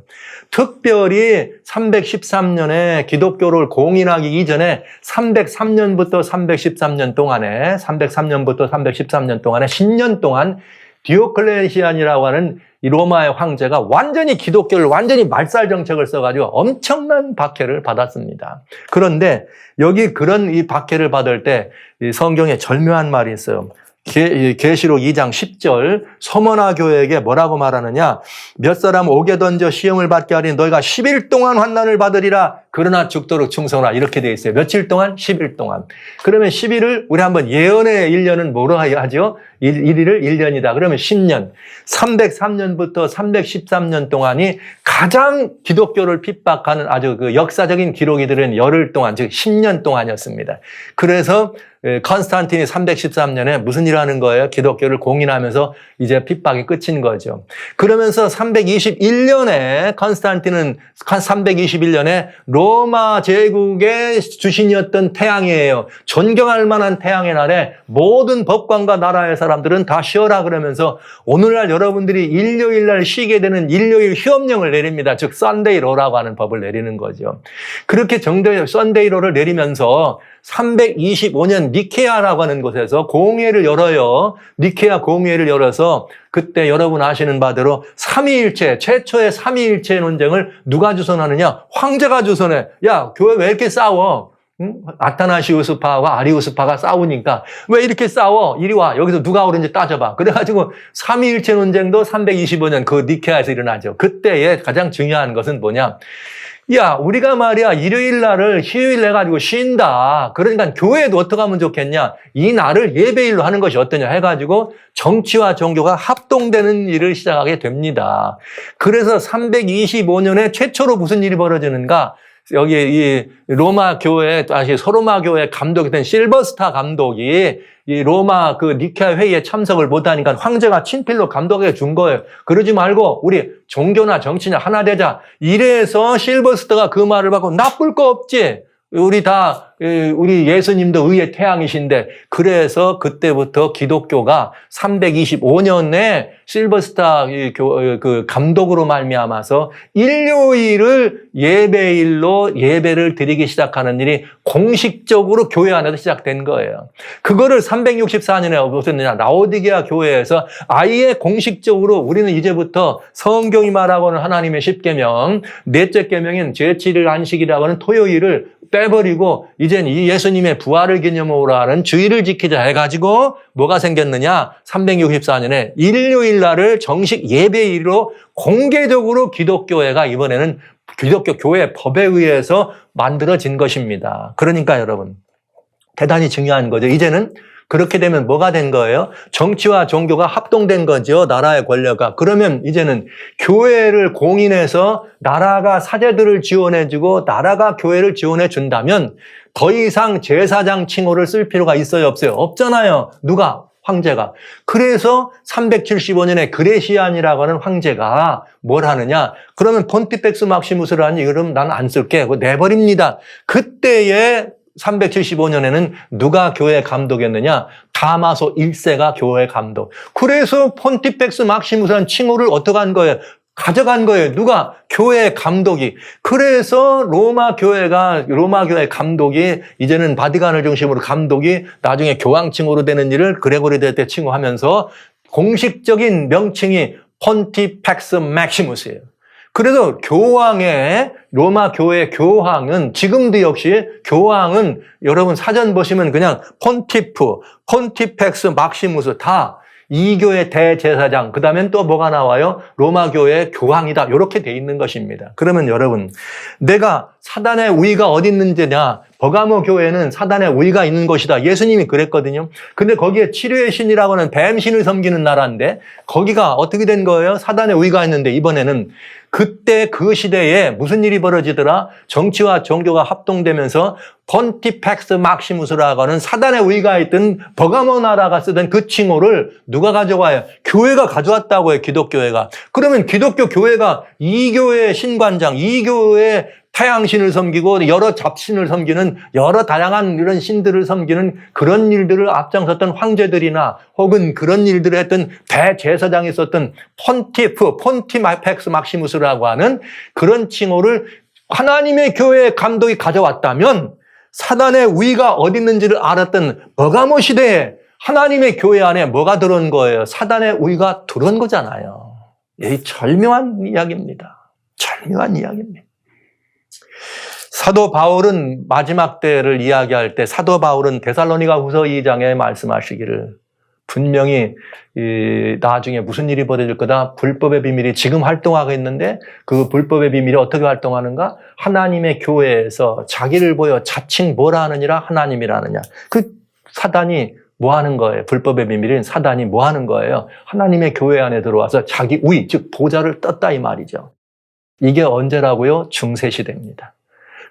특별히 313년에 기독교를 공인하기 이전에 303년부터 313년 동안에 10년 동안 디오클레시안이라고 하는 이 로마의 황제가 완전히 기독교를 완전히 말살 정책을 써가지고 엄청난 박해를 받았습니다. 그런데 여기 그런 이 박해를 받을 때 이 성경에 절묘한 말이 있어요. 계시록 2장 10절 서머나 교회에게 뭐라고 말하느냐? 몇 사람 옥에 던져 시험을 받게 하리니 너희가 10일 동안 환난을 받으리라. 그러나 죽도록 충성하라. 이렇게 되어 있어요. 며칠 동안? 10일 동안. 그러면 10일을 우리 한번 예언의 1년은 뭐로 하죠? 1일을 1년이다. 그러면 10년. 303년부터 313년 동안이 가장 기독교를 핍박하는 아주 그 역사적인 기록이 들은 열흘 동안, 즉 10년 동안이었습니다. 그래서 컨스탄틴이 313년에 무슨 일을 하는 거예요? 기독교를 공인하면서 이제 핍박이 끝인 거죠. 그러면서 321년에 컨스탄틴은 321년에 로마 제국의 주신이었던 태양이에요. 존경할 만한 태양의 날에 모든 법관과 나라의 사람들은 다 쉬어라 그러면서 오늘날 여러분들이 일요일 날 쉬게 되는 일요일 휴업령을 내립니다. 즉 썬데이로라고 하는 법을 내리는 거죠. 그렇게 썬데이로를 내리면서 325년 니케아라고 하는 곳에서 공회를 열어요. 니케아 공회를 열어서 그때 여러분 아시는 바대로 삼위일체, 최초의 삼위일체 논쟁을 누가 주선하느냐? 황제가 주선해. 야, 교회 왜 이렇게 싸워? 응? 아타나시우스파와 아리우스파가 싸우니까 왜 이렇게 싸워? 이리 와. 여기서 누가 옳은지 따져봐. 그래가지고 삼위일체 논쟁도 325년 그 니케아에서 일어나죠. 그때의 가장 중요한 것은 뭐냐? 야, 우리가 말이야, 일요일 날을 휴일 내가지고 쉰다. 그러니까 교회도 어떻게 하면 좋겠냐? 이 날을 예배일로 하는 것이 어떠냐 해가지고 정치와 종교가 합동되는 일을 시작하게 됩니다. 그래서 325년에 최초로 무슨 일이 벌어지는가? 여기 이 로마 교회, 소로마 교회 감독이 된 실버스타 감독이 이 로마 그 니케아 회의에 참석을 못하니까 황제가 친필로 감독해 준 거예요. 그러지 말고 우리 종교나 정치냐 하나 되자. 이래서 실버스타가 그 말을 받고 나쁠 거 없지. 우리 예수님도 의의 태양이신데 그래서 그때부터 기독교가 325년에 실버스타 그 감독으로 말미암아서 일요일을 예배일로 예배를 드리기 시작하는 일이 공식적으로 교회 안에서 시작된 거예요. 그거를 364년에 무슨 라오디게아 교회에서 아예 공식적으로 우리는 이제부터 성경이 말하고는 하나님의 십계명, 넷째 계명인 제7일 안식이라고 하는 토요일을 빼버리고 이젠 이 예수님의 부활을 기념으로 하는 주일을 지키자 해가지고 뭐가 생겼느냐? 364년에 일요일 날을 정식 예배일로 공개적으로 기독교회가 이번에는 기독교 교회 법에 의해서 만들어진 것입니다. 그러니까 여러분 대단히 중요한 거죠. 이제는 그렇게 되면 뭐가 된 거예요? 정치와 종교가 합동된 거죠. 나라의 권력과. 그러면 이제는 교회를 공인해서 나라가 사제들을 지원해주고 나라가 교회를 지원해 준다면 더 이상 제사장 칭호를 쓸 필요가 있어요? 없어요? 없잖아요. 누가? 황제가. 그래서 375년에 그레시안이라고 하는 황제가 뭘 하느냐? 그러면 폰티펙스 막시무스라는 이름 나는 안 쓸게. 그거 내버립니다. 그때에 375년에는 누가 교회 감독이었느냐? 다마소 1세가 교회 감독. 그래서 폰티펙스 막시무스라는 칭호를 어떻게 한 거예요? 가져간 거예요. 누가? 교회 감독이. 그래서 로마 교회 감독이 이제는 바티칸을 중심으로 감독이 나중에 교황 칭호로 되는 일을 그레고리 대때 칭호하면서 공식적인 명칭이 폰티펙스 막시무스예요. 그래서 로마 교회 교황은 지금도 역시 교황은 여러분 사전 보시면 그냥 폰티펙스 막시무스 다 이 교회 대제사장, 그 다음엔 또 뭐가 나와요? 로마 교회 교황이다. 이렇게 돼 있는 것입니다. 그러면 여러분, 내가 사단의 우위가 어디 있는지냐? 버가모 교회는 사단의 우위가 있는 것이다. 예수님이 그랬거든요. 근데 거기에 치료의 신이라고 하는 뱀신을 섬기는 나라인데 거기가 어떻게 된 거예요? 사단의 우위가 있는데 이번에는 그때 그 시대에 무슨 일이 벌어지더라? 정치와 종교가 합동되면서 폰티펙스 막시무스라고 하는 사단의 우위가 있던 버가모 나라가 쓰던 그 칭호를 누가 가져가요? 교회가 가져왔다고 해요. 기독교회가. 그러면 기독교 교회가 이 교회의 신관장, 이 교회의 태양신을 섬기고 여러 잡신을 섬기는 여러 다양한 이런 신들을 섬기는 그런 일들을 앞장섰던 황제들이나 혹은 그런 일들을 했던 대제사장이 썼던 폰티펙스 막시무스라고 하는 그런 칭호를 하나님의 교회의 감독이 가져왔다면 사단의 우위가 어디 있는지를 알았던 버가모 시대에 하나님의 교회 안에 뭐가 들어온 거예요? 사단의 우위가 들어온 거잖아요. 이 절묘한 이야기입니다. 절묘한 이야기입니다. 사도 바울은 마지막 때를 이야기할 때 사도 바울은 데살로니가 후서 2장에 말씀하시기를 분명히 나중에 무슨 일이 벌어질 거다. 불법의 비밀이 지금 활동하고 있는데 그 불법의 비밀이 어떻게 활동하는가? 하나님의 교회에서 자기를 보여 자칭 뭐라 하느니라 하나님이라 하느냐. 그 사단이 뭐 하는 거예요? 불법의 비밀인 사단이 뭐 하는 거예요? 하나님의 교회 안에 들어와서 자기 우위, 즉 보좌를 떴다 이 말이죠. 이게 언제라고요? 중세시대입니다.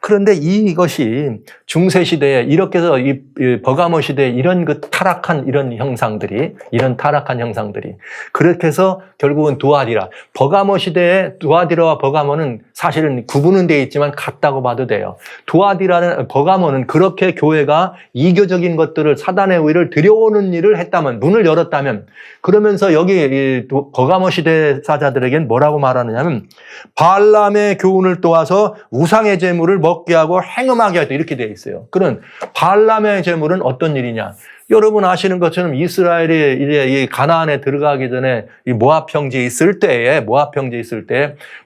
그런데 이것이 중세 시대에 이렇게 해서 이 버가모 시대에 이런 타락한 형상들이 그렇게 해서 결국은 두아디라, 버가모 시대에 두아디라와 버가모는 사실은 구분은 되어 있지만 같다고 봐도 돼요. 두아디라는 버가모는 그렇게 교회가 이교적인 것들을, 사단의 우위를 들여오는 일을 했다면, 문을 열었다면, 그러면서 여기 버가모 시대 사자들에겐 뭐라고 말하느냐면 발람의 교훈을 또와서 우상의 제물을 먹게 하고 행음하게 하다, 이렇게 되어 있어요. 그런 발람의 제물은 어떤 일이냐? 여러분 아시는 것처럼 이스라엘이 이제 이 가나안에 들어가기 전에 이 모압 형제 있을 때에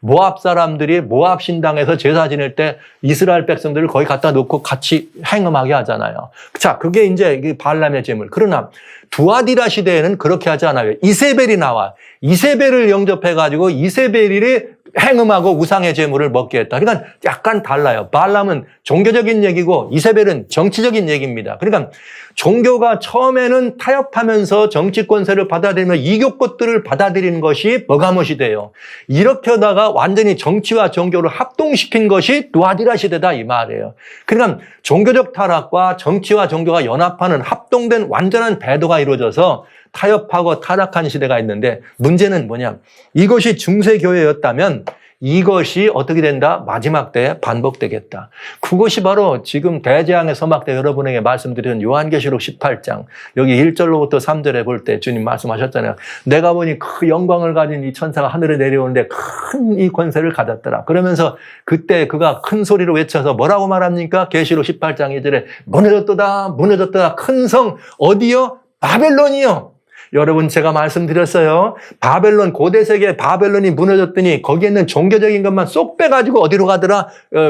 모압 사람들이 모압 신당에서 제사 지낼 때 이스라엘 백성들을 거기 갖다 놓고 같이 행음하게 하잖아요. 자, 그게 이제 발람의 제물. 그러나 두아디라 시대에는 그렇게 하지 않아요. 이세벨이 나와. 이세벨을 영접해가지고 이세벨이 행음하고 우상의 제물을 먹게 했다. 그러니까 약간 달라요. 발람은 종교적인 얘기고 이세벨은 정치적인 얘기입니다. 그러니까 종교가 처음에는 타협하면서 정치 권세를 받아들이며 이교 것들을 받아들이는 것이 버가모 시대예요. 이렇게 하다가 완전히 정치와 종교를 합동시킨 것이 두아디라 시대다, 이 말이에요. 그러니까 종교적 타락과 정치와 종교가 연합하는 합동된 완전한 배도가 이루어져서 타협하고 타락한 시대가 있는데, 문제는 뭐냐? 이것이 중세교회였다면 이것이 어떻게 된다? 마지막 때에 반복되겠다. 그것이 바로 지금 대재앙의 서막 때 여러분에게 말씀드린 요한계시록 18장 여기 1절로부터 3절에 볼 때 주님 말씀하셨잖아요. 내가 보니 그 영광을 가진 이 천사가 하늘에 내려오는데 큰 이 권세를 가졌더라. 그러면서 그때 그가 큰 소리로 외쳐서 뭐라고 말합니까? 계시록 18장 2절에 무너졌도다, 무너졌도다. 큰 성 어디요? 바벨론이요. 여러분, 제가 말씀드렸어요. 바벨론, 고대 세계 바벨론이 무너졌더니 거기에 있는 종교적인 것만 쏙 빼가지고 어디로 가더라?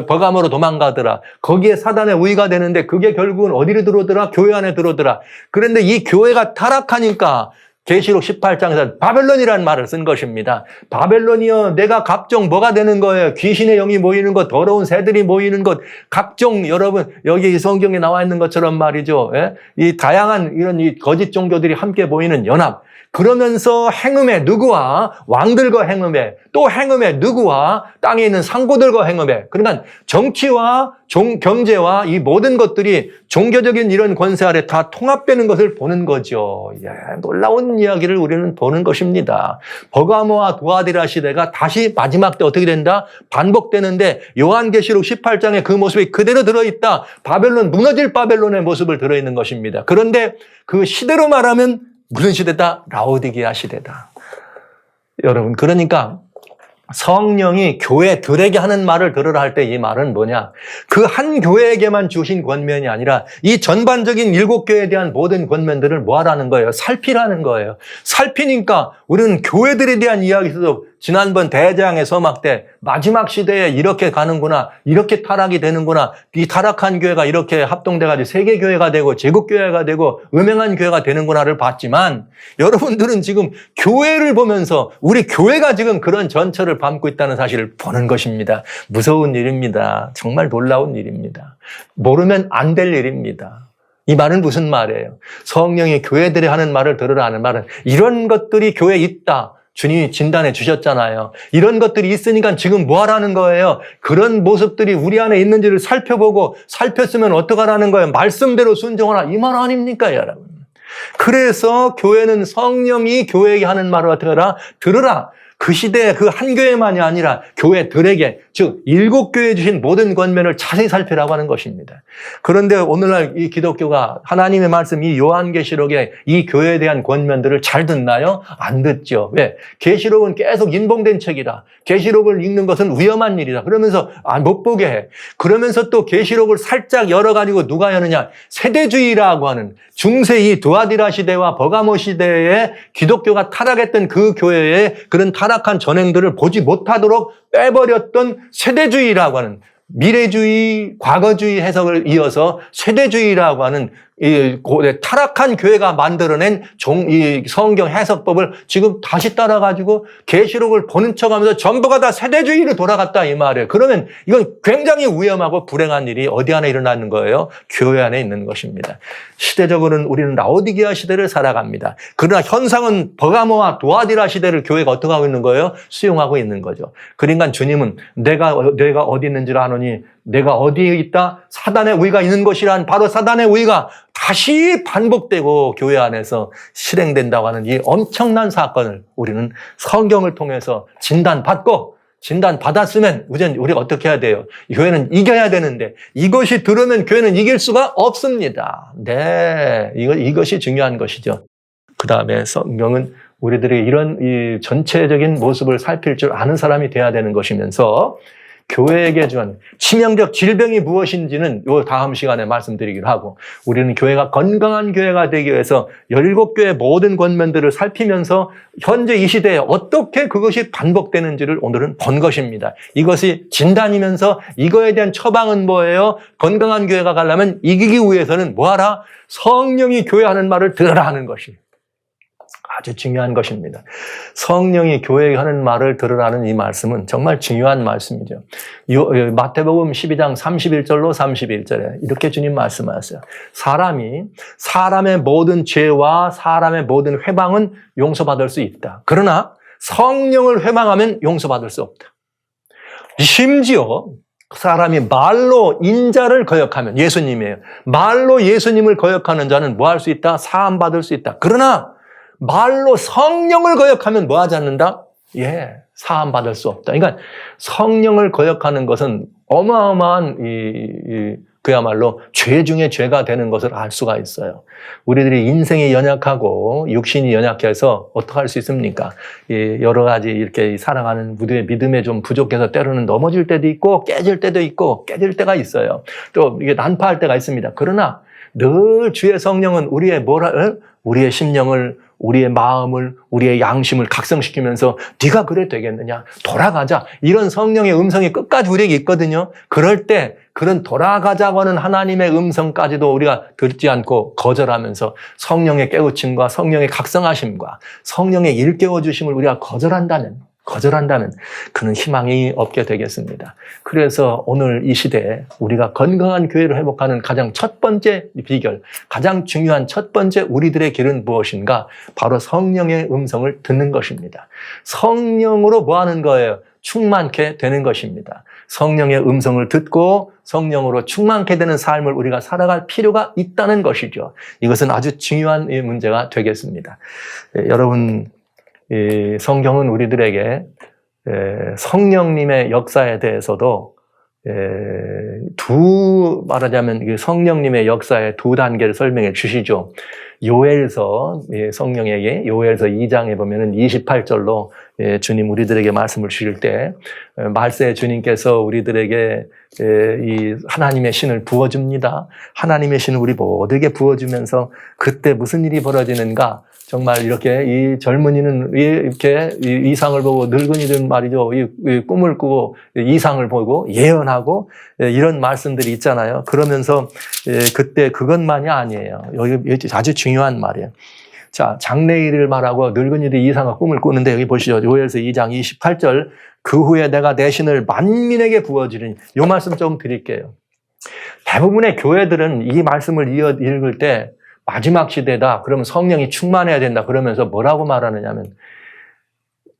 버가모로 도망가더라. 거기에 사단의 우위가 되는데 그게 결국은 어디로 들어오더라? 교회 안에 들어오더라. 그런데 이 교회가 타락하니까 계시록 18장에서 바벨론이라는 말을 쓴 것입니다. 바벨론이여, 내가 각종 뭐가 되는 거예요? 귀신의 영이 모이는 것, 더러운 새들이 모이는 것, 각종, 여러분 여기 성경에 나와 있는 것처럼 말이죠. 예? 이 다양한 이런 이 거짓 종교들이 함께 모이는 연합. 그러면서 행음에 누구와 왕들과 행음에, 또 행음에 누구와 땅에 있는 상고들과 행음에. 그러니까 정치와 경제와 이 모든 것들이 종교적인 이런 권세 아래 다 통합되는 것을 보는 거죠. 놀라운 이야기를 우리는 보는 것입니다. 버가모와 두아디라 시대가 다시 마지막 때 어떻게 된다? 반복되는데 요한계시록 18장에 그 모습이 그대로 들어있다. 바벨론, 무너질 바벨론의 모습을 들어있는 것입니다. 그런데 그 시대로 말하면 무슨 시대다? 라오디게아 시대다. 여러분, 그러니까 성령이 교회들에게 하는 말을 들으라 할 때 이 말은 뭐냐? 그 한 교회에게만 주신 권면이 아니라 이 전반적인 7교회에 대한 모든 권면들을 뭐 하라는 거예요? 살피라는 거예요. 살피니까 우리는 교회들에 대한 이야기에서도 지난번 대재앙의 서막 때 마지막 시대에 이렇게 가는구나, 이렇게 타락이 되는구나, 이 타락한 교회가 이렇게 합동돼가지고 세계교회가 되고 제국교회가 되고 음행한 교회가 되는구나를 봤지만, 여러분들은 지금 교회를 보면서 우리 교회가 지금 그런 전철을 밟고 있다는 사실을 보는 것입니다. 무서운 일입니다. 정말 놀라운 일입니다. 모르면 안 될 일입니다. 이 말은 무슨 말이에요? 성령이 교회들이 하는 말을 들으라 하는 말은 이런 것들이 교회에 있다. 주님이 진단해 주셨잖아요. 이런 것들이 있으니까 지금 뭐 하라는 거예요? 그런 모습들이 우리 안에 있는지를 살펴보고, 살폈으면 어떡하라는 거예요? 말씀대로 순종하라, 이 말 아닙니까, 여러분? 그래서 교회는 성령이 교회에게 하는 말을 어떻게 하라? 들으라. 그 시대에 그 한 교회만이 아니라 교회들에게, 즉 7교회에 주신 모든 권면을 자세히 살피라고 하는 것입니다. 그런데 오늘날 이 기독교가 하나님의 말씀, 이 요한계시록에 이 교회에 대한 권면들을 잘 듣나요? 안 듣죠. 왜? 계시록은 계속 인봉된 책이다. 계시록을 읽는 것은 위험한 일이다. 그러면서 못 보게 해. 그러면서 또 계시록을 살짝 열어가지고 누가 여느냐? 세대주의라고 하는, 중세 이 두아디라 시대와 버가모 시대에 기독교가 타락했던 그 교회의 그런 타락한 전행들을 보지 못하도록 빼버렸던 세대주의라고 하는, 미래주의, 과거주의 해석을 이어서 세대주의라고 하는 이 타락한 교회가 만들어낸 이 성경 해석법을 지금 다시 따라가지고 계시록을 보는 척하면서 전부가 다 세대주의로 돌아갔다, 이 말이에요. 그러면 이건 굉장히 위험하고 불행한 일이 어디 안에 일어나는 거예요? 교회 안에 있는 것입니다. 시대적으로는 우리는 라오디게아 시대를 살아갑니다. 그러나 현상은 버가모와 두아디라 시대를 교회가 어떻게 하고 있는 거예요? 수용하고 있는 거죠. 그러니까 주님은 내가 어디 있는지를 아노니 내가 어디에 있다? 사단의 우위가 있는 곳이란 바로 사단의 우위가 다시 반복되고 교회 안에서 실행된다고 하는 이 엄청난 사건을 우리는 성경을 통해서 진단받았으면 우리가 어떻게 해야 돼요? 교회는 이겨야 되는데 이것이 들으면 교회는 이길 수가 없습니다. 네, 이것이 중요한 것이죠. 그 다음에 성경은 우리들이 이런 이 전체적인 모습을 살필 줄 아는 사람이 돼야 되는 것이면서 교회에게 준 치명적 질병이 무엇인지는 요 다음 시간에 말씀드리기로 하고 우리는 교회가 건강한 교회가 되기 위해서 17교회 모든 권면들을 살피면서 현재 이 시대에 어떻게 그것이 반복되는지를 오늘은 본 것입니다. 이것이 진단이면서 이거에 대한 처방은 뭐예요? 건강한 교회가 가려면 이기기 위해서는 뭐하라? 성령이 교회하는 말을 들으라 하는 것이 아주 중요한 것입니다. 성령이 교회에 하는 말을 들으라는 이 말씀은 정말 중요한 말씀이죠. 마태복음 12장 31절로 31절에 이렇게 주님 말씀하셨어요. 사람의 모든 죄와 사람의 모든 회방은 용서받을 수 있다. 그러나 성령을 회방하면 용서받을 수 없다. 심지어 사람이 말로 인자를 거역하면 예수님이에요. 말로 예수님을 거역하는 자는 뭐 할 수 있다? 사함받을 수 있다. 그러나 말로 성령을 거역하면 뭐 하지 않는다? 사함받을 수 없다. 그러니까 성령을 거역하는 것은 어마어마한 그야말로 죄 중에 죄가 되는 것을 알 수가 있어요. 우리들이 인생이 연약하고 육신이 연약해서 어떻게 할 수 있습니까? 여러 가지 이렇게 살아가는 믿음에 좀 부족해서 때로는 넘어질 때도 있고 깨질 때도 있고 깨질 때가 있어요. 또 이게 난파할 때가 있습니다. 그러나 늘 주의 성령은 우리의 심령을 우리의 마음을 우리의 양심을 각성시키면서 네가 그래 되겠느냐 돌아가자 이런 성령의 음성이 끝까지 우리에게 있거든요. 그럴 때 그런 돌아가자고 하는 하나님의 음성까지도 우리가 듣지 않고 거절하면서 성령의 깨우침과 성령의 각성하심과 성령의 일깨워 주심을 우리가 거절한다면 그는 희망이 없게 되겠습니다. 그래서 오늘 이 시대에 우리가 건강한 교회를 회복하는 가장 첫 번째 비결, 가장 중요한 첫 번째 우리들의 길은 무엇인가? 바로 성령의 음성을 듣는 것입니다. 성령으로 뭐 하는 거예요? 충만케 되는 것입니다. 성령의 음성을 듣고 성령으로 충만케 되는 삶을 우리가 살아갈 필요가 있다는 것이죠. 이것은 아주 중요한 문제가 되겠습니다. 여러분, 성경은 우리들에게 성령님의 역사에 대해서도 말하자면 성령님의 역사의 두 단계를 설명해 주시죠. 요엘서 성령에게 요엘서 2장에 보면은 28절로 주님 우리들에게 말씀을 주실 때 말세 주님께서 우리들에게 이 하나님의 신을 부어줍니다. 하나님의 신을 우리 모두에게 부어주면서 그때 무슨 일이 벌어지는가? 정말 이렇게 이 젊은이는 이렇게 이상을 보고 늙은이들 말이죠. 이 꿈을 꾸고 이상을 보고 예언하고 이런 말씀들이 있잖아요. 그러면서 그때 그것만이 아니에요. 여기 아주 중요한 말이에요. 자, 장래일을 말하고 늙은이들이 이상과 꿈을 꾸는데 여기 보시죠. 요엘서 2장 28절 그 후에 내가 내 신을 만민에게 부어주리니 이 말씀 좀 드릴게요. 대부분의 교회들은 이 말씀을 읽을 때 마지막 시대다. 그러면 성령이 충만해야 된다. 그러면서 뭐라고 말하느냐면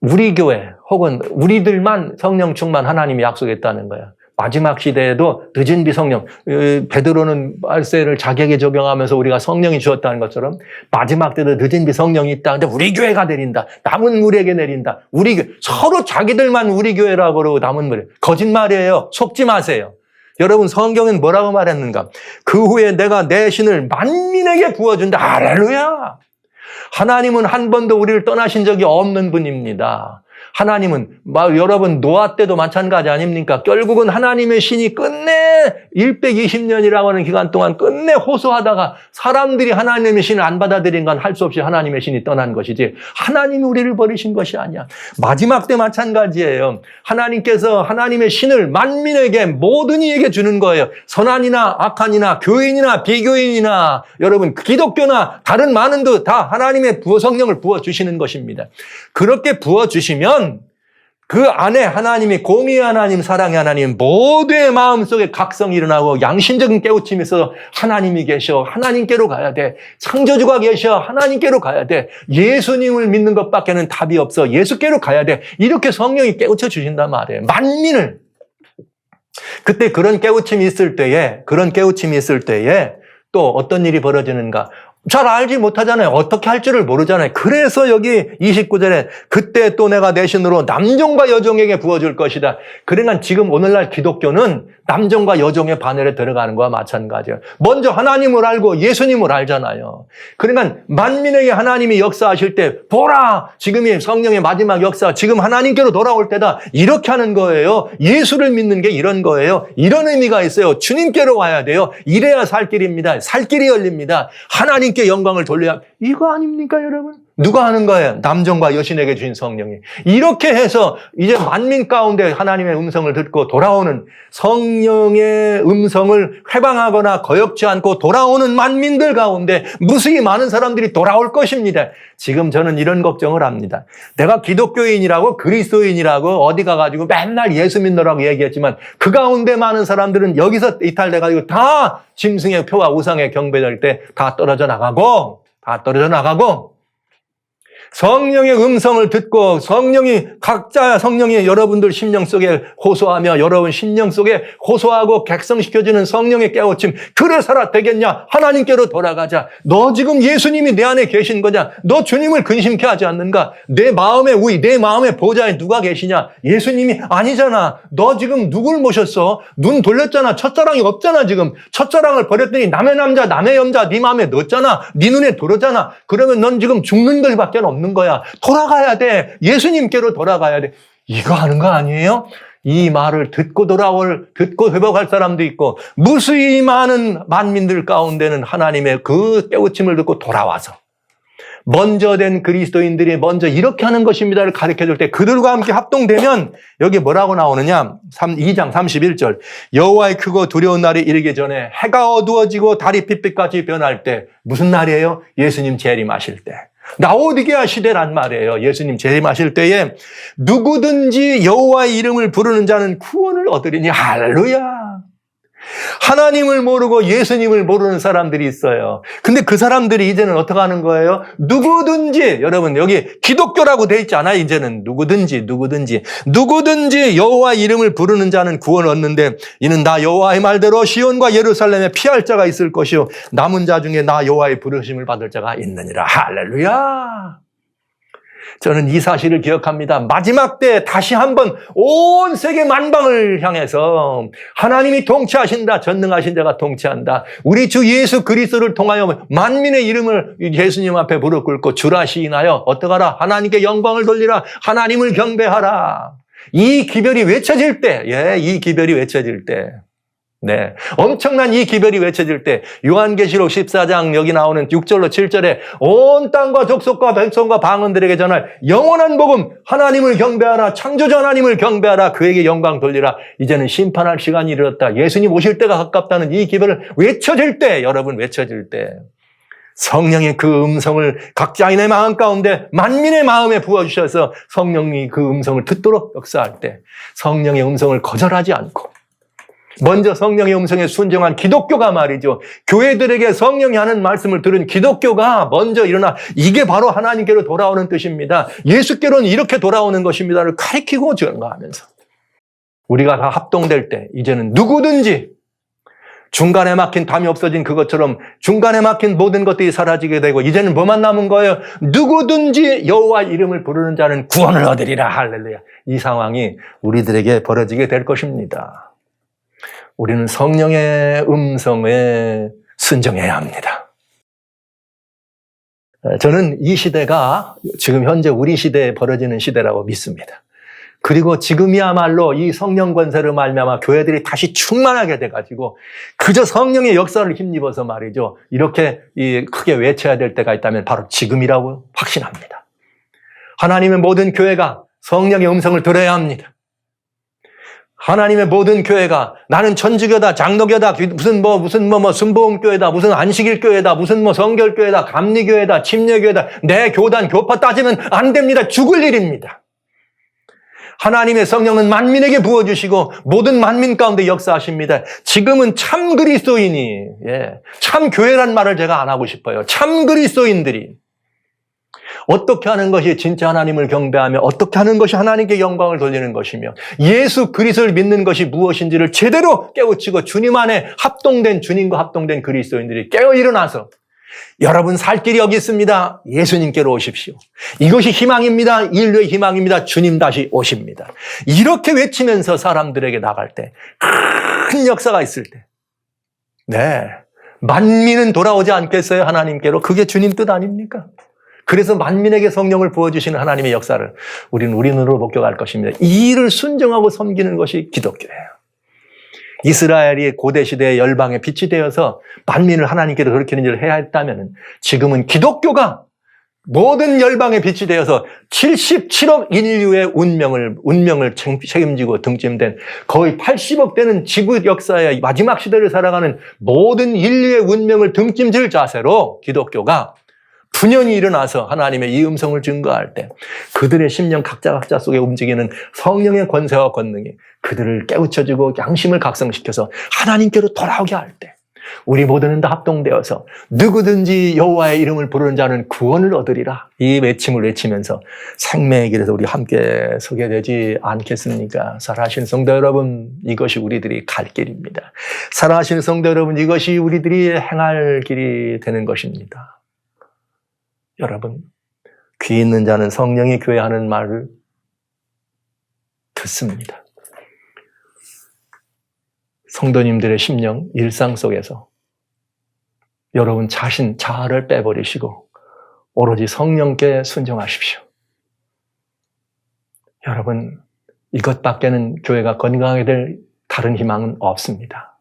우리 교회 혹은 우리들만 성령 충만 하나님이 약속했다는 거야. 마지막 시대에도 늦은 비 성령, 베드로는 말세를 자기에게 적용하면서 우리가 성령이 주었다는 것처럼 마지막 때도 늦은 비 성령이 있다. 근데 우리 교회가 내린다. 남은 무리에게 내린다. 우리 교회, 서로 자기들만 우리 교회라고 그러고 남은 무리. 거짓말이에요. 속지 마세요. 여러분 성경은 뭐라고 말했는가? 그 후에 내가 내 신을 만민에게 부어준다. 할렐루야. 하나님은 한 번도 우리를 떠나신 적이 없는 분입니다. 하나님은 여러분 노아 때도 마찬가지 아닙니까? 결국은 하나님의 신이 끝내 120년이라고 하는 기간 동안 끝내 호소하다가 사람들이 하나님의 신을 안 받아들인 건 할 수 없이 하나님의 신이 떠난 것이지 하나님이 우리를 버리신 것이 아니야. 마지막 때 마찬가지예요. 하나님께서 하나님의 신을 만민에게 모든 이에게 주는 거예요. 선한이나 악한이나 교인이나 비교인이나 여러분 기독교나 다른 많은도 다 하나님의 성령을 부어주시는 것입니다. 그렇게 부어주시면 그 안에 하나님이 공의의 하나님, 사랑의 하나님, 모두의 마음속에 각성이 일어나고 양심적인 깨우침이 있어서 하나님이 계셔. 하나님께로 가야 돼. 창조주가 계셔. 하나님께로 가야 돼. 예수님을 믿는 것밖에는 답이 없어. 예수께로 가야 돼. 이렇게 성령이 깨우쳐 주신단 말이에요. 만민을. 그때 그런 깨우침이 있을 때에 또 어떤 일이 벌어지는가? 잘 알지 못하잖아요. 어떻게 할 줄을 모르잖아요. 그래서 여기 29절에 그때 또 내가 내 신으로 남종과 여종에게 부어줄 것이다. 그러니까 지금 오늘날 기독교는 남종과 여종의 반열에 들어가는 거와 마찬가지예요. 먼저 하나님을 알고 예수님을 알잖아요. 그러니까 만민에게 하나님이 역사하실 때 보라! 지금이 성령의 마지막 역사, 지금 하나님께로 돌아올 때다. 이렇게 하는 거예요. 예수를 믿는 게 이런 거예요. 이런 의미가 있어요. 주님께로 와야 돼요. 이래야 살 길입니다. 살 길이 열립니다. 하나님께 영광을 돌려야 이거 아닙니까, 여러분? 누가 하는 거예요? 남종과 여신에게 주신 성령이. 이렇게 해서 이제 만민 가운데 하나님의 음성을 듣고 돌아오는 성령의 음성을 회방하거나 거역지 않고 돌아오는 만민들 가운데 무수히 많은 사람들이 돌아올 것입니다. 지금 저는 이런 걱정을 합니다. 내가 기독교인이라고 그리스도인이라고 어디 가가지고 맨날 예수 믿노라고 얘기했지만 그 가운데 많은 사람들은 여기서 이탈돼가지고 다 짐승의 표와 우상에 경배될 때 다 떨어져 나가고 성령의 음성을 듣고 성령이 여러분들 심령 속에 호소하며 여러분 심령 속에 호소하고 객성시켜주는 성령의 깨우침. 그래서라 되겠냐? 하나님께로 돌아가자. 너 지금 예수님이 내 안에 계신 거냐? 너 주님을 근심케 하지 않는가? 내 마음의 우위, 내 마음의 보좌에 누가 계시냐? 예수님이 아니잖아. 너 지금 누굴 모셨어? 눈 돌렸잖아. 첫사랑이 없잖아 지금. 첫사랑을 버렸더니 남의 남자, 남의 여자 네 마음에 넣었잖아. 네 눈에 들어오잖아. 그러면 넌 지금 죽는 것밖에 없는 거야. 돌아가야 돼. 예수님께로 돌아가야 돼. 이거 하는 거 아니에요? 이 말을 듣고 회복할 사람도 있고 무수히 많은 만민들 가운데는 하나님의 그 깨우침을 듣고 돌아와서 먼저 된 그리스도인들이 먼저 이렇게 하는 것입니다를 가르쳐줄 때 그들과 함께 합동되면 여기 뭐라고 나오느냐? 2장 31절 여호와의 크고 두려운 날이 이르기 전에 해가 어두워지고 달이 핏빛같이 변할 때 무슨 날이에요? 예수님 재림하실 때. 라오디게아 시대란 말이에요. 예수님 재림하실 때에 누구든지 여호와의 이름을 부르는 자는 구원을 얻으리니 할렐루야. 하나님을 모르고 예수님을 모르는 사람들이 있어요. 근데 그 사람들이 이제는 어떻게 하는 거예요? 누구든지 여러분 여기 기독교라고 돼 있지 않아요? 이제는 누구든지 여호와의 이름을 부르는 자는 구원을 얻는데 이는 나 여호와의 말대로 시온과 예루살렘에 피할 자가 있을 것이요 남은 자 중에 나 여호와의 부르심을 받을 자가 있느니라. 할렐루야. 저는 이 사실을 기억합니다. 마지막 때 다시 한번 온 세계 만방을 향해서 하나님이 통치하신다. 전능하신 자가 통치한다. 우리 주 예수 그리스도를 통하여 만민의 이름을 예수님 앞에 무릎 꿇고 주라 시인하여 어떡하라? 하나님께 영광을 돌리라. 하나님을 경배하라. 이 기별이 외쳐질 때, 네. 엄청난 이 기별이 외쳐질 때 요한계시록 14장 여기 나오는 6절로 7절에 온 땅과 족속과 백성과 방언들에게 전할 영원한 복음 하나님을 경배하라. 창조주 하나님을 경배하라. 그에게 영광 돌리라. 이제는 심판할 시간이 이르렀다. 예수님 오실 때가 가깝다는 이 기별을 외쳐질 때 여러분 외쳐질 때 성령의 그 음성을 각자인의 마음 가운데 만민의 마음에 부어주셔서 성령이 그 음성을 듣도록 역사할 때 성령의 음성을 거절하지 않고 먼저 성령의 음성에 순종한 기독교가 말이죠. 교회들에게 성령이 하는 말씀을 들은 기독교가 먼저 일어나 이게 바로 하나님께로 돌아오는 뜻입니다. 예수께로는 이렇게 돌아오는 것입니다를 가르치고 증거하면서 우리가 다 합동될 때 이제는 누구든지 중간에 막힌 담이 없어진 그것처럼 중간에 막힌 모든 것들이 사라지게 되고 이제는 뭐만 남은 거예요? 누구든지 여호와 이름을 부르는 자는 구원을 얻으리라. 할렐루야. 이 상황이 우리들에게 벌어지게 될 것입니다. 우리는 성령의 음성에 순종해야 합니다. 저는 이 시대가 지금 현재 우리 시대에 벌어지는 시대라고 믿습니다. 그리고 지금이야말로 이 성령 권세를 말미암아 교회들이 다시 충만하게 돼가지고 그저 성령의 역사를 힘입어서 말이죠. 이렇게 크게 외쳐야 될 때가 있다면 바로 지금이라고 확신합니다. 하나님의 모든 교회가 성령의 음성을 들어야 합니다. 하나님의 모든 교회가 나는 천주교다, 장로교다, 무슨 순복음교회다, 무슨 안식일교회다, 무슨 성결교회다, 감리교회다, 침례교회다, 내 교단, 교파 따지면 안 됩니다. 죽을 일입니다. 하나님의 성령은 만민에게 부어주시고 모든 만민 가운데 역사하십니다. 지금은 참 그리스도인이, 참 교회란 말을 제가 안 하고 싶어요. 참 그리스도인들이 어떻게 하는 것이 진짜 하나님을 경배하며 어떻게 하는 것이 하나님께 영광을 돌리는 것이며 예수 그리스도를 믿는 것이 무엇인지를 제대로 깨우치고 주님 안에 합동된 주님과 합동된 그리스도인들이 깨어 일어나서 여러분 살 길이 여기 있습니다. 예수님께로 오십시오. 이것이 희망입니다. 인류의 희망입니다. 주님 다시 오십니다. 이렇게 외치면서 사람들에게 나갈 때 큰 역사가 있을 때 네, 만민은 돌아오지 않겠어요? 하나님께로. 그게 주님 뜻 아닙니까? 그래서 만민에게 성령을 부어주시는 하나님의 역사를 우리는 우리 눈으로 목격할 것입니다. 이 일을 순종하고 섬기는 것이 기독교예요. 이스라엘이 고대시대의 열방의 빛이 되어서 만민을 하나님께로 돌이키는 일을 해야 했다면 지금은 기독교가 모든 열방의 빛이 되어서 77억 인류의 운명을 책임지고 등짐된 거의 80억 되는 지구 역사의 마지막 시대를 살아가는 모든 인류의 운명을 등짐질 자세로 기독교가 분연히 일어나서 하나님의 이 음성을 증거할 때 그들의 심령 각자 속에 움직이는 성령의 권세와 권능이 그들을 깨우쳐주고 양심을 각성시켜서 하나님께로 돌아오게 할 때 우리 모두는 다 합동되어서 누구든지 여호와의 이름을 부르는 자는 구원을 얻으리라 이 외침을 외치면서 생명의 길에서 우리 함께 서게 되지 않겠습니까? 사랑하시는 성도 여러분, 이것이 우리들이 갈 길입니다. 사랑하시는 성도 여러분, 이것이 우리들이 행할 길이 되는 것입니다. 여러분, 귀 있는 자는 성령이 교회하는 말을 듣습니다. 성도님들의 심령, 일상 속에서 여러분 자아를 빼버리시고 오로지 성령께 순종하십시오. 여러분, 이것밖에는 교회가 건강하게 될 다른 희망은 없습니다.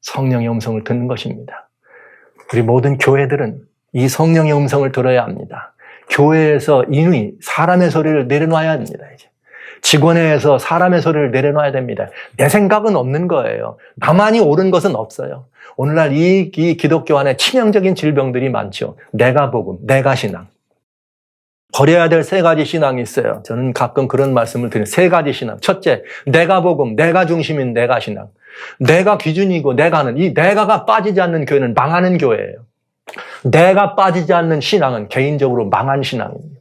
성령의 음성을 듣는 것입니다. 우리 모든 교회들은 이 성령의 음성을 들어야 합니다. 교회에서 인위, 사람의 소리를 내려놔야 합니다. 이제. 직원회에서 사람의 소리를 내려놔야 됩니다. 내 생각은 없는 거예요. 나만이 옳은 것은 없어요. 오늘날 이 기독교 안에 치명적인 질병들이 많죠. 내가 복음, 내가 신앙. 버려야 될 3가지 신앙이 있어요. 저는 가끔 그런 말씀을 드려요. 3가지 신앙. 첫째, 내가 복음, 내가 중심인 내가 신앙. 내가 기준이고 내가는, 이 내가가 빠지지 않는 교회는 망하는 교회예요. 내가 빠지지 않는 신앙은 개인적으로 망한 신앙입니다.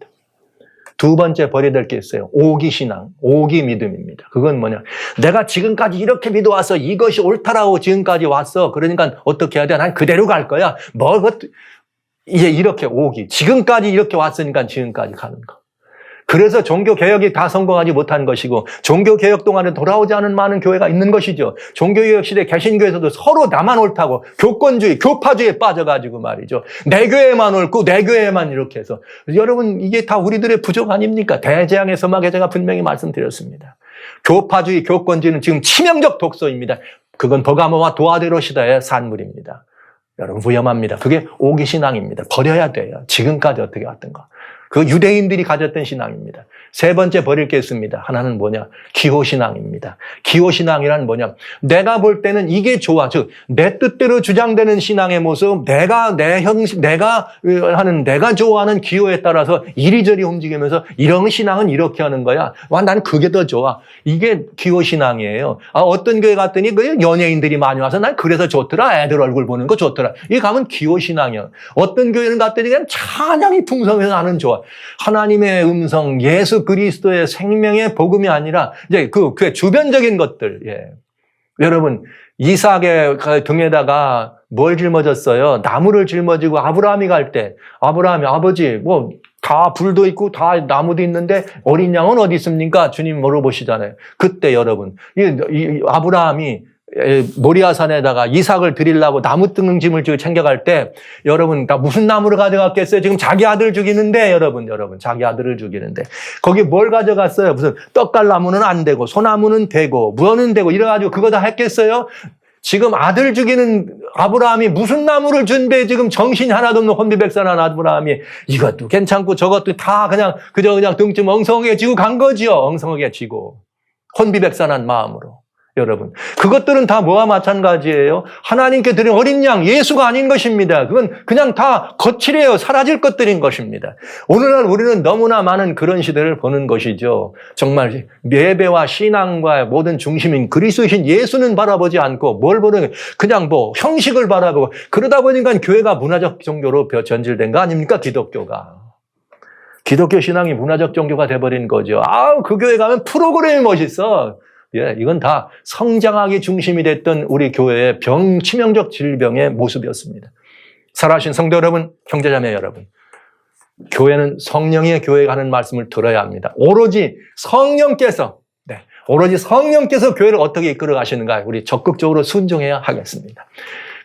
2번째 버려야 될 게 있어요. 오기 신앙, 오기 믿음입니다. 그건 뭐냐? 내가 지금까지 이렇게 믿어와서 이것이 옳다라고 지금까지 왔어. 그러니까 어떻게 해야 돼? 난 그대로 갈 거야. 이제 이렇게 오기. 지금까지 이렇게 왔으니까 지금까지 가는 거. 그래서 종교개혁이 다 성공하지 못한 것이고 종교개혁 동안에 돌아오지 않은 많은 교회가 있는 것이죠. 종교개혁 시대 개신교에서도 서로 나만 옳다고 교권주의, 교파주의에 빠져가지고 말이죠. 내 교회만 옳고 내 교회만 이렇게 해서. 여러분, 이게 다 우리들의 부족 아닙니까? 대재앙의 서막에 제가 분명히 말씀드렸습니다. 교파주의, 교권주의는 지금 치명적 독소입니다. 그건 버가모와 도아데로 시대의 산물입니다. 여러분, 위험합니다. 그게 오기신앙입니다. 버려야 돼요. 지금까지 어떻게 왔던 거. 그 유대인들이 가졌던 신앙입니다. 3번째 버릴 게 있습니다. 하나는 뭐냐? 기호신앙입니다. 기호신앙이란 뭐냐? 내가 볼 때는 이게 좋아. 즉, 내 뜻대로 주장되는 신앙의 모습, 내가 좋아하는 기호에 따라서 이리저리 움직이면서 이런 신앙은 이렇게 하는 거야. 난 그게 더 좋아. 이게 기호신앙이에요. 어떤 교회 갔더니 그 연예인들이 많이 와서 난 그래서 좋더라. 애들 얼굴 보는 거 좋더라. 이게 가면 기호신앙이야. 어떤 교회는 갔더니 그냥 찬양이 풍성해서 나는 좋아. 하나님의 음성, 예수 그리스도의 생명의 복음이 아니라 이제 그 주변적인 것들. 예. 여러분, 이삭의 등에다가 뭘 짊어졌어요? 나무를 짊어지고 아브라함이 갈 때 아브라함이 아버지 다 불도 있고 다 나무도 있는데 어린 양은 어디 있습니까? 주님 물어보시잖아요. 그때 여러분, 이 아브라함이 모리아산에다가 이삭을 드리려고 나무 등짐을 챙겨갈 때 여러분 다 무슨 나무를 가져갔겠어요? 지금 자기 아들 죽이는데 여러분 자기 아들을 죽이는데 거기 뭘 가져갔어요? 무슨 떡갈나무는 안 되고 소나무는 되고 무언은 되고 이래가지고 그거 다 했겠어요? 지금 아들 죽이는 아브라함이 무슨 나무를 준비해 지금 정신이 하나도 없는 혼비백산한 아브라함이 이것도 괜찮고 저것도 다 그냥 등짐 엉성하게 지고 간 거지요. 엉성하게 지고 혼비백산한 마음으로. 여러분, 그것들은 다 뭐와 마찬가지예요? 하나님께 드린 어린 양, 예수가 아닌 것입니다. 그건 그냥 다 거칠해요. 사라질 것들인 것입니다. 오늘날 우리는 너무나 많은 그런 시대를 보는 것이죠. 정말 예배와 신앙과 모든 중심인 그리스도이신 예수는 바라보지 않고 뭘 보는 그냥 형식을 바라보고 그러다 보니까 교회가 문화적 종교로 전질된 거 아닙니까? 기독교가. 기독교 신앙이 문화적 종교가 돼버린 거죠. 그 교회 가면 프로그램이 멋있어. 예, 이건 다 성장하기 중심이 됐던 우리 교회의 치명적 질병의 모습이었습니다. 살아가신 성도 여러분, 형제자매 여러분, 교회는 성령의 교회가 하는 말씀을 들어야 합니다. 오로지 성령께서 교회를 어떻게 이끌어 가시는가 우리 적극적으로 순종해야 하겠습니다.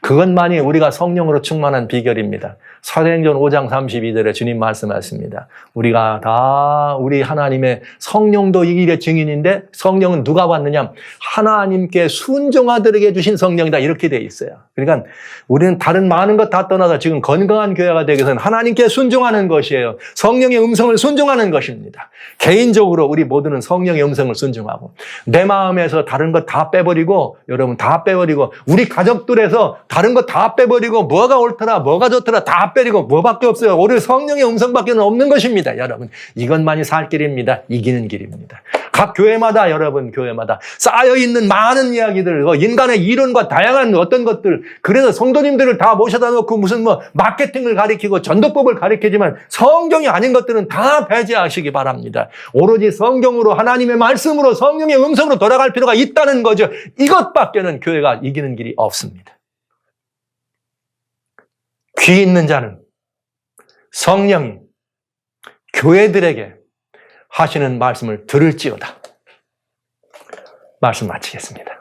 그것만이 우리가 성령으로 충만한 비결입니다. 사도행전 5장 32절에 주님 말씀하십니다. 우리가 다 우리 하나님의 성령도 이 일의 증인인데 성령은 누가 받느냐? 하나님께 순종하도록 주신 성령이다. 이렇게 돼 있어요. 그러니까 우리는 다른 많은 것 다 떠나서 지금 건강한 교회가 되기 위해서는 하나님께 순종하는 것이에요. 성령의 음성을 순종하는 것입니다. 개인적으로 우리 모두는 성령의 음성을 순종하고 내 마음에서 다른 것 다 빼버리고 여러분 다 빼버리고 우리 가족들에서 다른 것 다 빼버리고 뭐가 옳더라 뭐가 좋더라 다 빼버리고 뭐밖에 없어요. 오늘 성령의 음성밖에 없는 것입니다. 여러분 이것만이 살 길입니다. 이기는 길입니다. 각 교회마다 여러분 교회마다 쌓여있는 많은 이야기들 인간의 이론과 다양한 어떤 것들 그래서 성도님들을 다 모셔다 놓고 무슨 마케팅을 가리키고 전도법을 가리키지만 성경이 아닌 것들은 다 배제하시기 바랍니다. 오로지 성경으로 하나님의 말씀으로 성령의 음성으로 돌아갈 필요가 있다는 거죠. 이것밖에는 교회가 이기는 길이 없습니다. 귀 있는 자는 성령이 교회들에게 하시는 말씀을 들을지어다. 말씀 마치겠습니다.